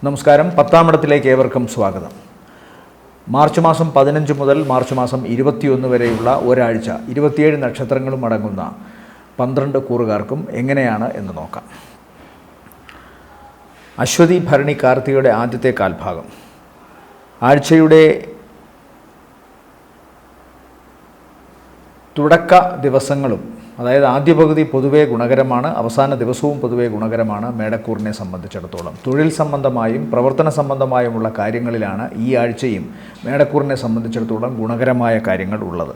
നമസ്കാരം. 10-ാം ഇടത്തിലേക്ക് ഏവർക്കും സ്വാഗതം. മാർച്ച് മാസം 15 മുതൽ മാർച്ച് മാസം 21 വരെയുള്ള ഒരാഴ്ച 27 നക്ഷത്രങ്ങളും അടങ്ങുന്ന 12 കൂറുകാർക്കും എങ്ങനെയാണ് എന്ന് നോക്കാം. അശ്വതി, ഭരണി, കാർത്തികയുടെ ആദ്യത്തെ കാൽഭാഗം. ആഴ്ചയുടെ തുടക്ക ദിവസങ്ങളും, അതായത് ആദ്യ പകുതി പൊതുവേ ഗുണകരമാണ്, അവസാന ദിവസവും പൊതുവേ ഗുണകരമാണ്. മേടക്കൂറിനെ സംബന്ധിച്ചിടത്തോളം തൊഴിൽ സംബന്ധമായും പ്രവർത്തന സംബന്ധമായുമുള്ള കാര്യങ്ങളിലാണ് ഈ ആഴ്ചയും മേടക്കൂറിനെ സംബന്ധിച്ചിടത്തോളം ഗുണകരമായ കാര്യങ്ങൾ ഉള്ളത്.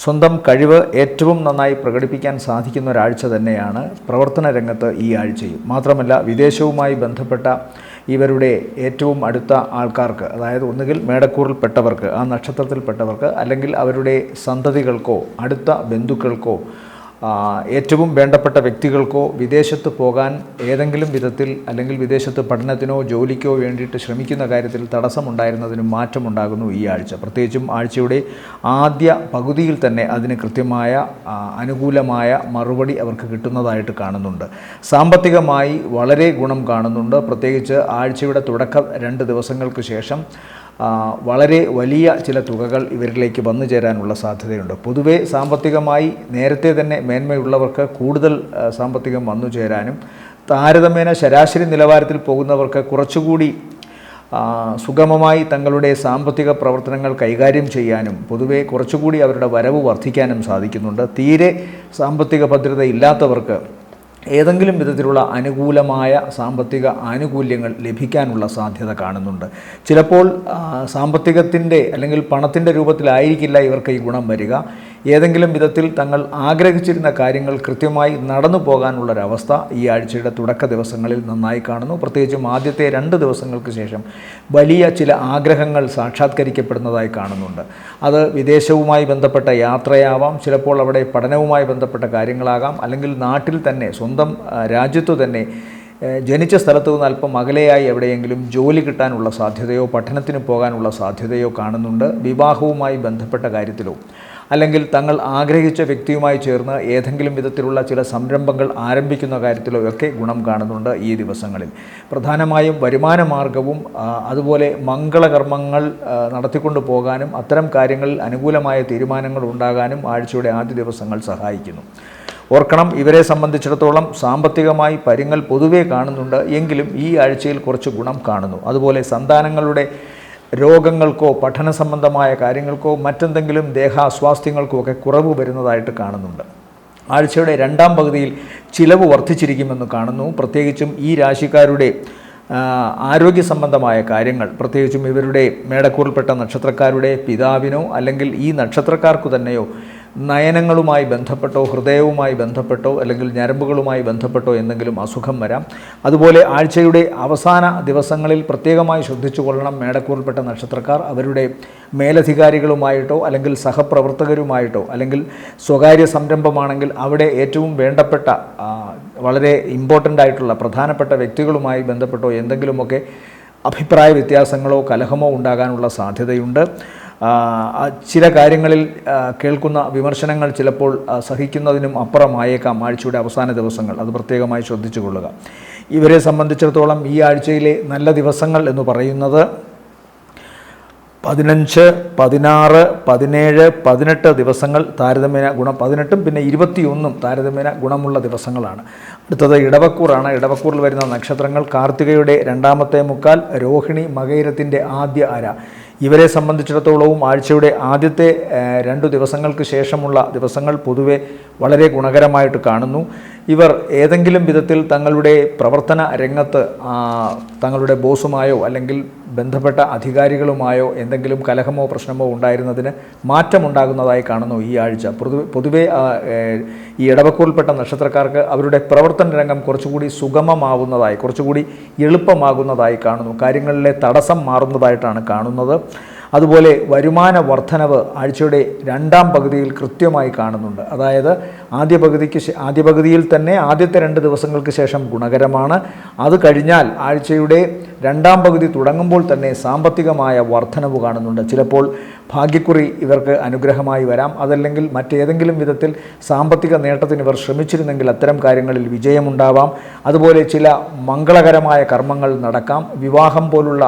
സ്വന്തം കഴിവ് ഏറ്റവും നന്നായി പ്രകടിപ്പിക്കാൻ സാധിക്കുന്ന ഒരാഴ്ച തന്നെയാണ് പ്രവർത്തന രംഗത്ത് ഈ ആഴ്ചയും. മാത്രമല്ല, വിദേശവുമായി ബന്ധപ്പെട്ട ഇവരുടെ ഏറ്റവും അടുത്ത ആൾക്കാർക്ക്, അതായത് ഒന്നുകിൽ മേടക്കൂറിൽപ്പെട്ടവർക്ക്, ആ നക്ഷത്രത്തിൽപ്പെട്ടവർക്ക്, അല്ലെങ്കിൽ അവരുടെ സന്തതികൾക്കോ അടുത്ത ബന്ധുക്കൾക്കോ ഏറ്റവും വേണ്ടപ്പെട്ട വ്യക്തികൾക്കോ വിദേശത്ത് പോകാൻ ഏതെങ്കിലും വിധത്തിൽ, അല്ലെങ്കിൽ വിദേശത്ത് പഠനത്തിനോ ജോലിക്കോ വേണ്ടിയിട്ട് ശ്രമിക്കുന്ന കാര്യത്തിൽ തടസ്സമുണ്ടായിരുന്നതിനും മാറ്റമുണ്ടാകുന്നു ഈ ആഴ്ച. പ്രത്യേകിച്ചും ആഴ്ചയുടെ ആദ്യ പകുതിയിൽ തന്നെ അതിന് കൃത്യമായ അനുകൂലമായ മറുപടി അവർക്ക് കിട്ടുന്നതായിട്ട് കാണുന്നുണ്ട്. സാമ്പത്തികമായി വളരെ ഗുണം കാണുന്നുണ്ട്. പ്രത്യേകിച്ച് ആഴ്ചയുടെ തുടക്ക 2 ദിവസങ്ങൾക്ക് ശേഷം വളരെ വലിയ ചില തുകകൾ ഇവരിലേക്ക് വന്നു ചേരാനുള്ള സാധ്യതയുണ്ട്. പൊതുവെ സാമ്പത്തികമായി നേരത്തെ തന്നെ മേന്മയുള്ളവർക്ക് കൂടുതൽ സാമ്പത്തികം വന്നു ചേരാനും, താരതമ്യേന ശരാശരി നിലവാരത്തിൽ പോകുന്നവർക്ക് കുറച്ചുകൂടി സുഗമമായി തങ്ങളുടെ സാമ്പത്തിക പ്രവർത്തനങ്ങൾ കൈകാര്യം ചെയ്യാനും പൊതുവെ കുറച്ചുകൂടി അവരുടെ വരവ് വർദ്ധിക്കാനും സാധിക്കുന്നുണ്ട്. തീരെ സാമ്പത്തിക ഭദ്രത ഇല്ലാത്തവർക്ക് ഏതെങ്കിലും വിധത്തിലുള്ള അനുകൂലമായ സാമ്പത്തിക ആനുകൂല്യങ്ങൾ ലഭിക്കാനുള്ള സാധ്യത കാണുന്നുണ്ട്. ചിലപ്പോൾ സാമ്പത്തികത്തിൻ്റെ അല്ലെങ്കിൽ പണത്തിൻ്റെ രൂപത്തിലായിരിക്കില്ല ഇവർക്ക് ഈ ഗുണം വരിക. ഏതെങ്കിലും വിധത്തിൽ തങ്ങൾ ആഗ്രഹിച്ചിരുന്ന കാര്യങ്ങൾ കൃത്യമായി നടന്നു പോകാനുള്ളൊരവസ്ഥ ഈ ആഴ്ചയുടെ തുടക്ക ദിവസങ്ങളിൽ നന്നായി കാണുന്നു. പ്രത്യേകിച്ചും ആദ്യത്തെ 2 ദിവസങ്ങൾക്ക് ശേഷം വലിയ ചില ആഗ്രഹങ്ങൾ സാക്ഷാത്കരിക്കപ്പെടുന്നതായി കാണുന്നുണ്ട്. അത് വിദേശവുമായി ബന്ധപ്പെട്ട യാത്രയാവാം, ചിലപ്പോൾ അവിടെ പഠനവുമായി ബന്ധപ്പെട്ട കാര്യങ്ങളാകാം, അല്ലെങ്കിൽ നാട്ടിൽ തന്നെ സ്വന്തം രാജ്യത്തു തന്നെ ജനിച്ച സ്ഥലത്തു നിന്ന് അല്പം അകലെയായി എവിടെയെങ്കിലും ജോലി കിട്ടാനുള്ള സാധ്യതയോ പഠനത്തിന് പോകാനുള്ള സാധ്യതയോ കാണുന്നുണ്ട്. വിവാഹവുമായി ബന്ധപ്പെട്ട കാര്യത്തിലോ അല്ലെങ്കിൽ തങ്ങൾ ആഗ്രഹിച്ച വ്യക്തിയുമായി ചേർന്ന് ഏതെങ്കിലും വിധത്തിലുള്ള ചില സംരംഭങ്ങൾ ആരംഭിക്കുന്ന കാര്യത്തിലോ ഒക്കെ ഗുണം കാണുന്നുണ്ട് ഈ ദിവസങ്ങളിൽ. പ്രധാനമായും വരുമാന മാർഗവും അതുപോലെ മംഗളകർമ്മങ്ങൾ നടത്തിക്കൊണ്ടു പോകാനും അത്തരം കാര്യങ്ങളിൽ അനുകൂലമായ തീരുമാനങ്ങൾ ഉണ്ടാകാനും ആഴ്ചയുടെ ആദ്യ ദിവസങ്ങൾ സഹായിക്കുന്നു. ഓർക്കണം, ഇവരെ സംബന്ധിച്ചിടത്തോളം സാമ്പത്തികമായി പരുങ്ങൽ പൊതുവേ കാണുന്നുണ്ട്. എങ്കിലും ഈ ആഴ്ചയിൽ കുറച്ച് ഗുണം കാണുന്നു. അതുപോലെ സന്താനങ്ങളുടെ രോഗങ്ങൾക്കോ പഠന സംബന്ധമായ കാര്യങ്ങൾക്കോ മറ്റെന്തെങ്കിലും ദേഹാസ്വാസ്ഥ്യങ്ങൾക്കോ ഒക്കെ കുറവ് വരുന്നതായിട്ട് കാണുന്നുണ്ട്. ആഴ്ചയുടെ 2-ാം പകുതിയിൽ ചിലവ് വർദ്ധിച്ചിരിക്കുമെന്ന് കാണുന്നു. പ്രത്യേകിച്ചും ഈ രാശിക്കാരുടെ ആരോഗ്യ സംബന്ധമായ കാര്യങ്ങൾ, പ്രത്യേകിച്ചും ഇവരുടെ മേടക്കൂറിൽപ്പെട്ട നക്ഷത്രക്കാരുടെ പിതാവിനോ അല്ലെങ്കിൽ ഈ നക്ഷത്രക്കാർക്കു തന്നെയോ നയനങ്ങളുമായി ബന്ധപ്പെട്ടോ ഹൃദയവുമായി ബന്ധപ്പെട്ടോ അല്ലെങ്കിൽ ഞരമ്പുകളുമായി ബന്ധപ്പെട്ടോ എന്തെങ്കിലും അസുഖം വരാം. അതുപോലെ ആഴ്ചയുടെ അവസാന ദിവസങ്ങളിൽ പ്രത്യേകമായി ശ്രദ്ധിച്ചു കൊള്ളണം മേടക്കൂറിൽപ്പെട്ട നക്ഷത്രക്കാർ അവരുടെ മേലധികാരികളുമായിട്ടോ അല്ലെങ്കിൽ സഹപ്രവർത്തകരുമായിട്ടോ, അല്ലെങ്കിൽ സ്വകാര്യ സംരംഭമാണെങ്കിൽ അവിടെ ഏറ്റവും വേണ്ടപ്പെട്ട വളരെ ഇമ്പോർട്ടൻ്റ് ആയിട്ടുള്ള പ്രധാനപ്പെട്ട വ്യക്തികളുമായി ബന്ധപ്പെട്ടോ എന്തെങ്കിലുമൊക്കെ അഭിപ്രായ വ്യത്യാസങ്ങളോ കലഹമോ ഉണ്ടാകാനുള്ള സാധ്യതയുണ്ട്. ചില കാര്യങ്ങളിൽ കേൾക്കുന്ന വിമർശനങ്ങൾ ചിലപ്പോൾ സഹിക്കുന്നതിനും അപ്പുറമായേക്കാം ആഴ്ചയുടെ അവസാന ദിവസങ്ങൾ. അത് പ്രത്യേകമായി ശ്രദ്ധിച്ചു കൊള്ളുക. ഇവരെ സംബന്ധിച്ചിടത്തോളം ഈ ആഴ്ചയിലെ നല്ല ദിവസങ്ങൾ എന്ന് പറയുന്നത് 15, 16, 17, 18 ദിവസങ്ങൾ താരതമ്യേന ഗുണം, 18 പിന്നെ 21 താരതമ്യേന ഗുണമുള്ള ദിവസങ്ങളാണ്. അടുത്തത് ഇടവക്കൂറാണ്. ഇടവക്കൂറിൽ വരുന്ന നക്ഷത്രങ്ങൾ കാർത്തികയുടെ 2-ാമത്തെ മുക്കാൽ, രോഹിണി മകയിരത്തിൻ്റെ ആദ്യ അര. ഇവരെ സംബന്ധിച്ചിടത്തോളവും ആഴ്ചയുടെ ആദ്യത്തെ 2 ദിവസങ്ങൾക്ക് ശേഷമുള്ള ദിവസങ്ങൾ പൊതുവെ വളരെ ഗുണകരമായിട്ട് കാണുന്നു. ഇവർ ഏതെങ്കിലും വിധത്തിൽ തങ്ങളുടെ പ്രവർത്തന രംഗത്ത് തങ്ങളുടെ ബോസുമായോ അല്ലെങ്കിൽ ബന്ധപ്പെട്ട അധികാരികളുമായോ എന്തെങ്കിലും കലഹമോ പ്രശ്നമോ ഉണ്ടായിരുന്നതിന് മാറ്റമുണ്ടാകുന്നതായി കാണുന്നു ഈ ആഴ്ച. പൊതുവെ ഈ ഇടവക്കൂറിൽപ്പെട്ട നക്ഷത്രക്കാർക്ക് അവരുടെ പ്രവർത്തന രംഗം കുറച്ചുകൂടി സുഗമമാവുന്നതായി, കുറച്ചുകൂടി എളുപ്പമാകുന്നതായി കാണുന്നു. കാര്യങ്ങളിലെ തടസ്സം മാറുന്നതായിട്ടാണ് കാണുന്നത്. അതുപോലെ വരുമാന വർധനവ് ആഴ്ചയുടെ രണ്ടാം പകുതിയിൽ കൃത്യമായി കാണുന്നുണ്ട്. അതായത് ആദ്യ പകുതിയിൽ തന്നെ ആദ്യത്തെ 2 ദിവസങ്ങൾക്ക് ശേഷം ഗുണകരമാണ്. അത് കഴിഞ്ഞാൽ ആഴ്ചയുടെ രണ്ടാം പകുതി തുടങ്ങുമ്പോൾ തന്നെ സാമ്പത്തികമായ വർധനവ് കാണുന്നുണ്ട്. ചിലപ്പോൾ ഭാഗ്യക്കുറി ഇവർക്ക് അനുഗ്രഹമായി വരാം. അതല്ലെങ്കിൽ മറ്റേതെങ്കിലും വിധത്തിൽ സാമ്പത്തിക നേട്ടത്തിന് ഇവർ ശ്രമിച്ചിരുന്നെങ്കിൽ അത്തരം കാര്യങ്ങളിൽ വിജയമുണ്ടാവാം. അതുപോലെ ചില മംഗളകരമായ കർമ്മങ്ങൾ നടക്കാം. വിവാഹം പോലുള്ള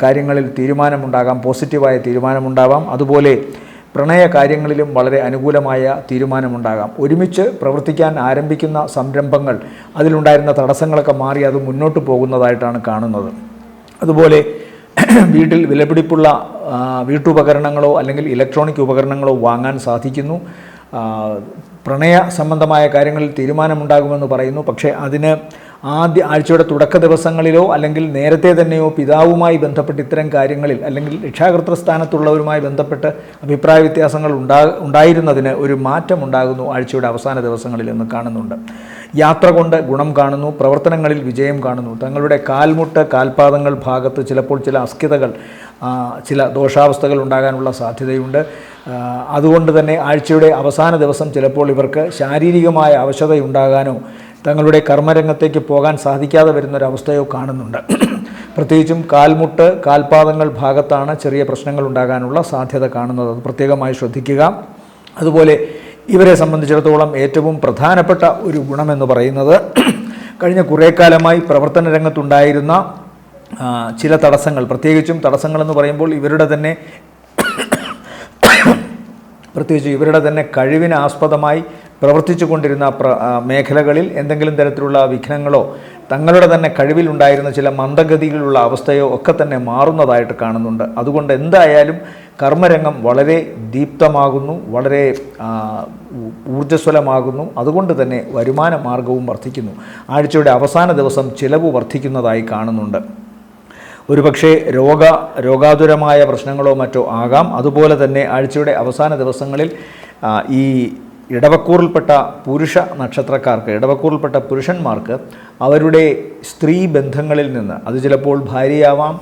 കാര്യങ്ങളിൽ തീരുമാനമുണ്ടാകാം, പോസിറ്റീവായ തീരുമാനമുണ്ടാവാം. അതുപോലെ പ്രണയ കാര്യങ്ങളിലും വളരെ അനുകൂലമായ തീരുമാനമുണ്ടാകാം. ഒരുമിച്ച് പ്രവർത്തിക്കാൻ ആരംഭിക്കുന്ന സംരംഭങ്ങൾ അതിലുണ്ടായിരുന്ന തടസ്സങ്ങളൊക്കെ മാറി അത് മുന്നോട്ട് പോകുന്നതായിട്ടാണ് കാണുന്നത്. അതുപോലെ വീട്ടിൽ വിലപിടിപ്പുള്ള വീട്ടുപകരണങ്ങളോ അല്ലെങ്കിൽ ഇലക്ട്രോണിക് ഉപകരണങ്ങളോ വാങ്ങാൻ സാധിക്കുന്നു. പ്രണയ സംബന്ധമായ കാര്യങ്ങളിൽ തീരുമാനമുണ്ടാകുമെന്ന് പറയുന്നു. പക്ഷേ അതിന് ആഴ്ചയുടെ തുടക്ക ദിവസങ്ങളിലോ അല്ലെങ്കിൽ നേരത്തെ തന്നെയോ പിതാവുമായി ബന്ധപ്പെട്ട് ഇത്തരം കാര്യങ്ങളിൽ അല്ലെങ്കിൽ രക്ഷാകർതൃ സ്ഥാനത്തുള്ളവരുമായി ബന്ധപ്പെട്ട് അഭിപ്രായ വ്യത്യാസങ്ങൾ ഉണ്ടായിരുന്നതിന് ഒരു മാറ്റമുണ്ടാകുന്നു ആഴ്ചയുടെ അവസാന ദിവസങ്ങളിൽ എന്ന് കാണുന്നുണ്ട്. യാത്ര കൊണ്ട് ഗുണം കാണുന്നു. പ്രവർത്തനങ്ങളിൽ വിജയം കാണുന്നു. തങ്ങളുടെ കാൽമുട്ട് കാൽപാദങ്ങൾ ഭാഗത്ത് ചിലപ്പോൾ ചില അസ്കിതകൾ, ചില ദോഷാവസ്ഥകൾ ഉണ്ടാകാനുള്ള സാധ്യതയുണ്ട്. അതുകൊണ്ട് തന്നെ ആഴ്ചയുടെ അവസാന ദിവസം ചിലപ്പോൾ ഇവർക്ക് ശാരീരികമായ അവശതയുണ്ടാകാനോ തങ്ങളുടെ കർമ്മരംഗത്തേക്ക് പോകാൻ സാധിക്കാതെ വരുന്നൊരവസ്ഥയോ കാണുന്നുണ്ട്. പ്രത്യേകിച്ചും കാൽമുട്ട് കാൽപാദങ്ങൾ ഭാഗത്താണ് ചെറിയ പ്രശ്നങ്ങൾ ഉണ്ടാകാനുള്ള സാധ്യത കാണുന്നത്. അത് പ്രത്യേകമായി ശ്രദ്ധിക്കുക. അതുപോലെ ഇവരെ സംബന്ധിച്ചിടത്തോളം ഏറ്റവും പ്രധാനപ്പെട്ട ഒരു ഗുണമെന്ന് പറയുന്നത് കഴിഞ്ഞ കുറേ കാലമായി പ്രവർത്തന രംഗത്തുണ്ടായിരുന്ന ചില തടസ്സങ്ങൾ, പ്രത്യേകിച്ചും തടസ്സങ്ങളെന്ന് പറയുമ്പോൾ ഇവരുടെ തന്നെ കഴിവിന് ആസ്പദമായി പ്രവർത്തിച്ചു കൊണ്ടിരുന്ന മേഖലകളിൽ എന്തെങ്കിലും തരത്തിലുള്ള വിഘ്നങ്ങളോ തങ്ങളുടെ തന്നെ കഴിവിലുണ്ടായിരുന്ന ചില മന്ദഗതിയിലുള്ള അവസ്ഥയോ ഒക്കെ തന്നെ മാറുന്നതായിട്ട് കാണുന്നുണ്ട്. അതുകൊണ്ട് എന്തായാലും കർമ്മരംഗം വളരെ ദീപ്തമാകുന്നു, വളരെ ഊർജ്ജസ്വലമാകുന്നു. അതുകൊണ്ട് തന്നെ വരുമാന മാർഗവും വർദ്ധിക്കുന്നു. ആഴ്ചയുടെ അവസാന ദിവസം ചിലവ് വർദ്ധിക്കുന്നതായി കാണുന്നുണ്ട്. ഒരുപക്ഷെ രോഗാതുരമായ പ്രശ്നങ്ങളോ മറ്റോ ആകാം. അതുപോലെ തന്നെ ആഴ്ചയുടെ അവസാന ദിവസങ്ങളിൽ ഈ ഇടവക്കൂറിൽപ്പെട്ട പുരുഷ നക്ഷത്രക്കാർക്ക്, ഇടവക്കൂറിൽപ്പെട്ട പുരുഷന്മാർക്ക് അവരുടെ സ്ത്രീ ബന്ധങ്ങളിൽ നിന്ന്, അത് ചിലപ്പോൾ ഭാര്യയാവാം,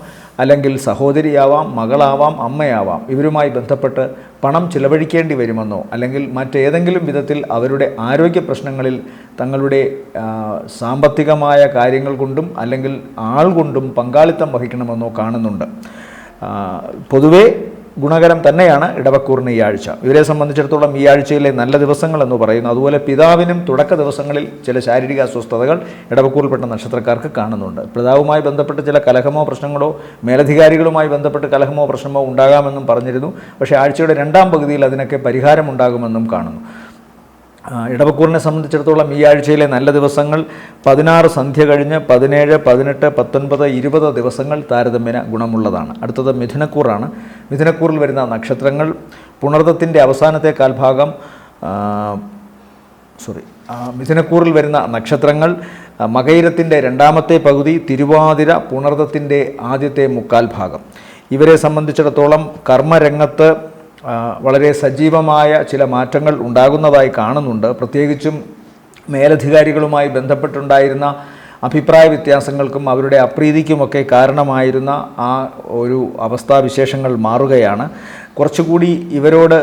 അല്ലെങ്കിൽ സഹോദരിയാവാം, മകളാവാം, അമ്മയാവാം, ഇവരുമായി ബന്ധപ്പെട്ട് പണം ചിലവഴിക്കേണ്ടി വരുമെന്നോ അല്ലെങ്കിൽ മറ്റേതെങ്കിലും വിധത്തിൽ അവരുടെ ആരോഗ്യ പ്രശ്നങ്ങളിൽ തങ്ങളുടെ സാമ്പത്തികമായ കാര്യങ്ങൾ കൊണ്ടും അല്ലെങ്കിൽ ആൾ കൊണ്ടും പങ്കാളിത്തം വഹിക്കണമെന്നോ കാണുന്നുണ്ട്. പൊതുവേ ഗുണകരം തന്നെയാണ് ഇടവക്കൂറിന് ഈ ആഴ്ച. ഇവരെ സംബന്ധിച്ചിടത്തോളം ഈ ആഴ്ചയിലെ നല്ല ദിവസങ്ങൾ എന്ന് പറയുന്നു. അതുപോലെ പിതാവിനും തുടക്ക ദിവസങ്ങളിൽ ചില ശാരീരിക അസ്വസ്ഥതകൾ ഇടവക്കൂറിൽപ്പെട്ട നക്ഷത്രക്കാർക്ക് കാണുന്നുണ്ട്. പിതാവുമായി ബന്ധപ്പെട്ട് ചില കലഹമോ പ്രശ്നങ്ങളോ മേലധികാരികളുമായി ബന്ധപ്പെട്ട് കലഹമോ പ്രശ്നമോ ഉണ്ടാകാമെന്നും പറഞ്ഞിരുന്നു. പക്ഷേ ആഴ്ചയുടെ രണ്ടാം പകുതിയിൽ അതിനൊക്കെ പരിഹാരമുണ്ടാകുമെന്നും കാണുന്നു. ഇടവക്കൂറിനെ സംബന്ധിച്ചിടത്തോളം ഈ ആഴ്ചയിലെ നല്ല ദിവസങ്ങൾ 16 സന്ധ്യ കഴിഞ്ഞ് 17, 18, 19, 20 ദിവസങ്ങൾ താരതമ്യേന ഗുണമുള്ളതാണ്. അടുത്തത് മിഥുനക്കൂറാണ്. മിഥുനക്കൂറിൽ വരുന്ന നക്ഷത്രങ്ങൾ പുണർദത്തിൻ്റെ അവസാനത്തെ കാൽഭാഗം മിഥുനക്കൂറിൽ വരുന്ന നക്ഷത്രങ്ങൾ മകയിരത്തിൻ്റെ രണ്ടാമത്തെ പകുതി, തിരുവാതിര, പുണർദത്തിൻ്റെ ആദ്യത്തെ മുക്കാൽ ഭാഗം. ഇവരെ സംബന്ധിച്ചിടത്തോളം കർമ്മരംഗത്ത് വളരെ സജീവമായ ചില മാറ്റങ്ങൾ ഉണ്ടാകുന്നതായി കാണുന്നുണ്ട്. പ്രത്യേകിച്ചും മേലധികാരികളുമായി ബന്ധപ്പെട്ടുണ്ടായിരുന്ന അഭിപ്രായ വ്യത്യാസങ്ങൾക്കും അവരുടെ അപ്രീതിക്കുമൊക്കെ കാരണമായിരുന്ന ആ ഒരു അവസ്ഥാവിശേഷങ്ങൾ മാറുകയാണ്. കുറച്ചുകൂടി ഇവരോട്,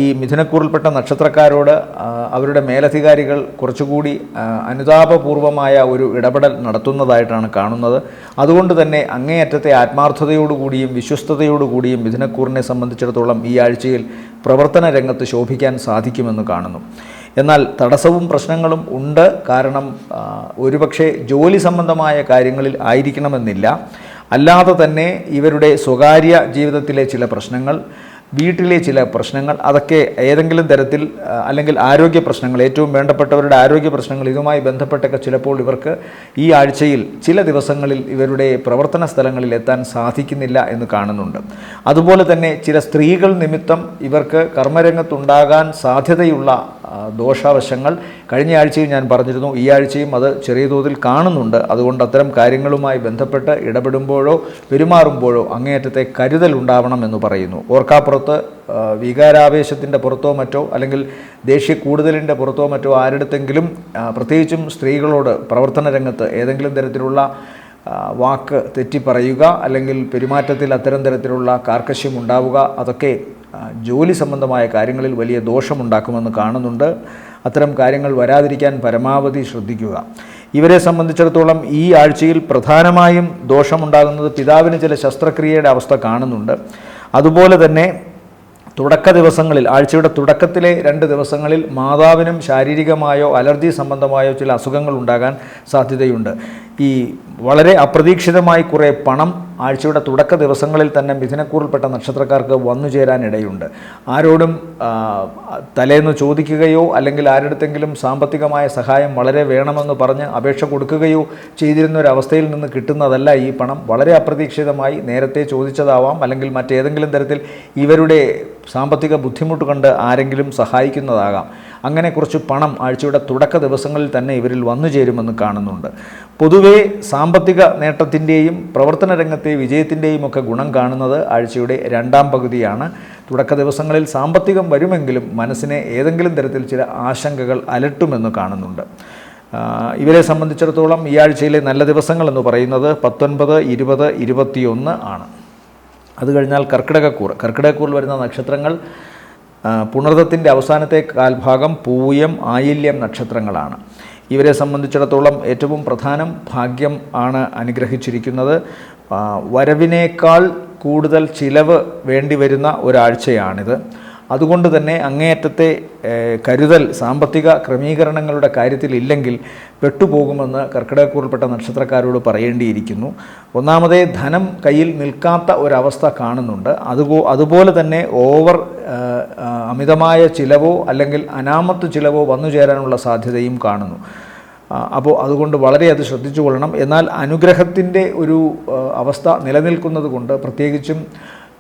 ഈ മിഥുനക്കൂറിൽപ്പെട്ട നക്ഷത്രക്കാരോട് അവരുടെ മേലധികാരികൾ കുറച്ചുകൂടി അനുതാപപൂർവമായ ഒരു ഇടപെടൽ നടത്തുന്നതായിട്ടാണ് കാണുന്നത്. അതുകൊണ്ട് തന്നെ അങ്ങേയറ്റത്തെ ആത്മാർത്ഥതയോടുകൂടിയും വിശ്വസ്തയോടുകൂടിയും മിഥുനക്കൂറിനെ സംബന്ധിച്ചിടത്തോളം ഈ ആഴ്ചയിൽ പ്രവർത്തന രംഗത്ത് ശോഭിക്കാൻ സാധിക്കുമെന്ന് കാണുന്നു. എന്നാൽ തടസ്സവും പ്രശ്നങ്ങളും ഉണ്ട്. കാരണം ഒരുപക്ഷെ ജോലി സംബന്ധമായ കാര്യങ്ങളിൽ ആയിരിക്കണമെന്നില്ല, അല്ലാതെ തന്നെ ഇവരുടെ സ്വകാര്യ ജീവിതത്തിലെ ചില പ്രശ്നങ്ങൾ, വീട്ടിലെ ചില പ്രശ്നങ്ങൾ, അതൊക്കെ ഏതെങ്കിലും തരത്തിൽ, അല്ലെങ്കിൽ ആരോഗ്യ പ്രശ്നങ്ങൾ, ഏറ്റവും വേണ്ടപ്പെട്ടവരുടെ ആരോഗ്യ പ്രശ്നങ്ങൾ, ഇതുമായി ബന്ധപ്പെട്ടൊക്കെ ചിലപ്പോൾ ഇവർക്ക് ഈ ആഴ്ചയിൽ ചില ദിവസങ്ങളിൽ ഇവരുടെ പ്രവർത്തന സ്ഥലങ്ങളിൽ എത്താൻ സാധിക്കുന്നില്ല എന്ന് കാണുന്നുണ്ട്. അതുപോലെ തന്നെ ചില സ്ത്രീകൾ നിമിത്തം ഇവർക്ക് കർമ്മരംഗത്തുണ്ടാകാൻ സാധ്യതയുള്ള ദോഷവശങ്ങൾ കഴിഞ്ഞ ആഴ്ചയും ഞാൻ പറഞ്ഞിരുന്നു. ഈ ആഴ്ചയും അത് ചെറിയ തോതിൽ കാണുന്നുണ്ട്. അതുകൊണ്ട് അത്തരം കാര്യങ്ങളുമായി ബന്ധപ്പെട്ട് ഇടപെടുമ്പോഴോ പെരുമാറുമ്പോഴോ അങ്ങേയറ്റത്തെ കരുതൽ ഉണ്ടാവണം എന്ന് പറയുന്നു. ഓർക്കാപ്പുറത്ത് വികാരാവേശത്തിൻ്റെ പുറത്തോ മറ്റോ അല്ലെങ്കിൽ ദേഷ്യ കൂടുതലിൻ്റെ പുറത്തോ മറ്റോ ആരെടുത്തെങ്കിലും, പ്രത്യേകിച്ചും സ്ത്രീകളോട് പ്രവർത്തന രംഗത്ത് ഏതെങ്കിലും തരത്തിലുള്ള വാക്ക് തെറ്റിപ്പറയുക, അല്ലെങ്കിൽ പെരുമാറ്റത്തിൽ അത്തരം തരത്തിലുള്ള കാർക്കശ്യം ഉണ്ടാവുക, അതൊക്കെ ജോലി സംബന്ധമായ കാര്യങ്ങളിൽ വലിയ ദോഷമുണ്ടാക്കുമെന്ന് കാണുന്നുണ്ട്. അത്തരം കാര്യങ്ങൾ വരാതിരിക്കാൻ പരമാവധി ശ്രദ്ധിക്കുക. ഇവരെ സംബന്ധിച്ചിടത്തോളം ഈ ആഴ്ചയിൽ പ്രധാനമായും ദോഷമുണ്ടാകുന്നത് പിതാവിന് ചില ശസ്ത്രക്രിയയുടെ അവസ്ഥ കാണുന്നുണ്ട്. അതുപോലെ തന്നെ തുടക്ക ദിവസങ്ങളിൽ, ആഴ്ചയുടെ തുടക്കത്തിലെ 2 ദിവസങ്ങളിൽ മാതാവിനും ശാരീരികമായോ അലർജി സംബന്ധമായോ ചില അസുഖങ്ങൾ ഉണ്ടാകാൻ സാധ്യതയുണ്ട്. ഈ വളരെ അപ്രതീക്ഷിതമായി കുറേ പണം ആഴ്ചയുടെ തുടക്ക ദിവസങ്ങളിൽ തന്നെ മിഥുനക്കൂറിൽപ്പെട്ട നക്ഷത്രക്കാർക്ക് വന്നു ചേരാനിടയുണ്ട്. ആരോടും തലേന്ന് ചോദിക്കുകയോ അല്ലെങ്കിൽ ആരുടെത്തെങ്കിലും സാമ്പത്തികമായ സഹായം വളരെ വേണമെന്ന് പറഞ്ഞ് അപേക്ഷ കൊടുക്കുകയോ ചെയ്തിരുന്ന ഒരവസ്ഥയിൽ നിന്ന് കിട്ടുന്നതല്ല ഈ പണം. വളരെ അപ്രതീക്ഷിതമായി നേരത്തെ ചോദിച്ചതാവാം, അല്ലെങ്കിൽ മറ്റേതെങ്കിലും തരത്തിൽ ഇവരുടെ സാമ്പത്തിക ബുദ്ധിമുട്ട് കണ്ട് ആരെങ്കിലും സഹായിക്കുന്നതാകാം. അങ്ങനെ കുറച്ച് പണം ആഴ്ചയുടെ തുടക്ക ദിവസങ്ങളിൽ തന്നെ ഇവരിൽ വന്നു ചേരുമെന്ന് കാണുന്നുണ്ട്. പൊതുവേ സാമ്പത്തിക നേട്ടത്തിൻ്റെയും പ്രവർത്തന രംഗത്തെ വിജയത്തിൻ്റെയും ഒക്കെ ഗുണം കാണുന്നത് ആഴ്ചയുടെ 2ാം പകുതിയാണ്. തുടക്ക ദിവസങ്ങളിൽ സാമ്പത്തികം വരുമെങ്കിലും മനസ്സിനെ ഏതെങ്കിലും തരത്തിൽ ചില ആശങ്കകൾ അലട്ടുമെന്ന് കാണുന്നുണ്ട്. ഇവരെ സംബന്ധിച്ചിടത്തോളം ഈ ആഴ്ചയിലെ നല്ല ദിവസങ്ങൾ എന്ന് പറയുന്നത് 19, 20, 21 ആണ്. അത് കഴിഞ്ഞാൽ കർക്കിടകക്കൂറിൽ വരുന്ന നക്ഷത്രങ്ങൾ പുണർദത്തിൻ്റെ അവസാനത്തെ കാൽഭാഗം, പൂയം, ആയില്യം നക്ഷത്രങ്ങളാണ്. ഇവരെ സംബന്ധിച്ചിടത്തോളം ഏറ്റവും പ്രധാനം ഭാഗ്യം ആണ് അനുഗ്രഹിച്ചിരിക്കുന്നത്. വരവിനേക്കാൾ കൂടുതൽ ചിലവ് വേണ്ടിവരുന്ന ഒരാഴ്ചയാണിത്. അതുകൊണ്ട് തന്നെ അങ്ങേയറ്റത്തെ കരുതൽ സാമ്പത്തിക ക്രമീകരണങ്ങളുടെ കാര്യത്തിൽ ഇല്ലെങ്കിൽ പെട്ടുപോകുമെന്ന് കർക്കിടകക്കൂറിൽപ്പെട്ട നക്ഷത്രക്കാരോട് പറയേണ്ടിയിരിക്കുന്നു. ഒന്നാമതേ ധനം കയ്യിൽ നിൽക്കാത്ത ഒരവസ്ഥ കാണുന്നുണ്ട്. അതുപോലെ തന്നെ അമിതമായ ചിലവോ അല്ലെങ്കിൽ അനാമത്ത് ചിലവോ വന്നു ചേരാനുള്ള സാധ്യതയും കാണുന്നു. അപ്പോൾ അതുകൊണ്ട് വളരെ അത് ശ്രദ്ധിച്ചു കൊള്ളണം. എന്നാൽ അനുഗ്രഹത്തിൻ്റെ ഒരു അവസ്ഥ നിലനിൽക്കുന്നത് കൊണ്ട്, പ്രത്യേകിച്ചും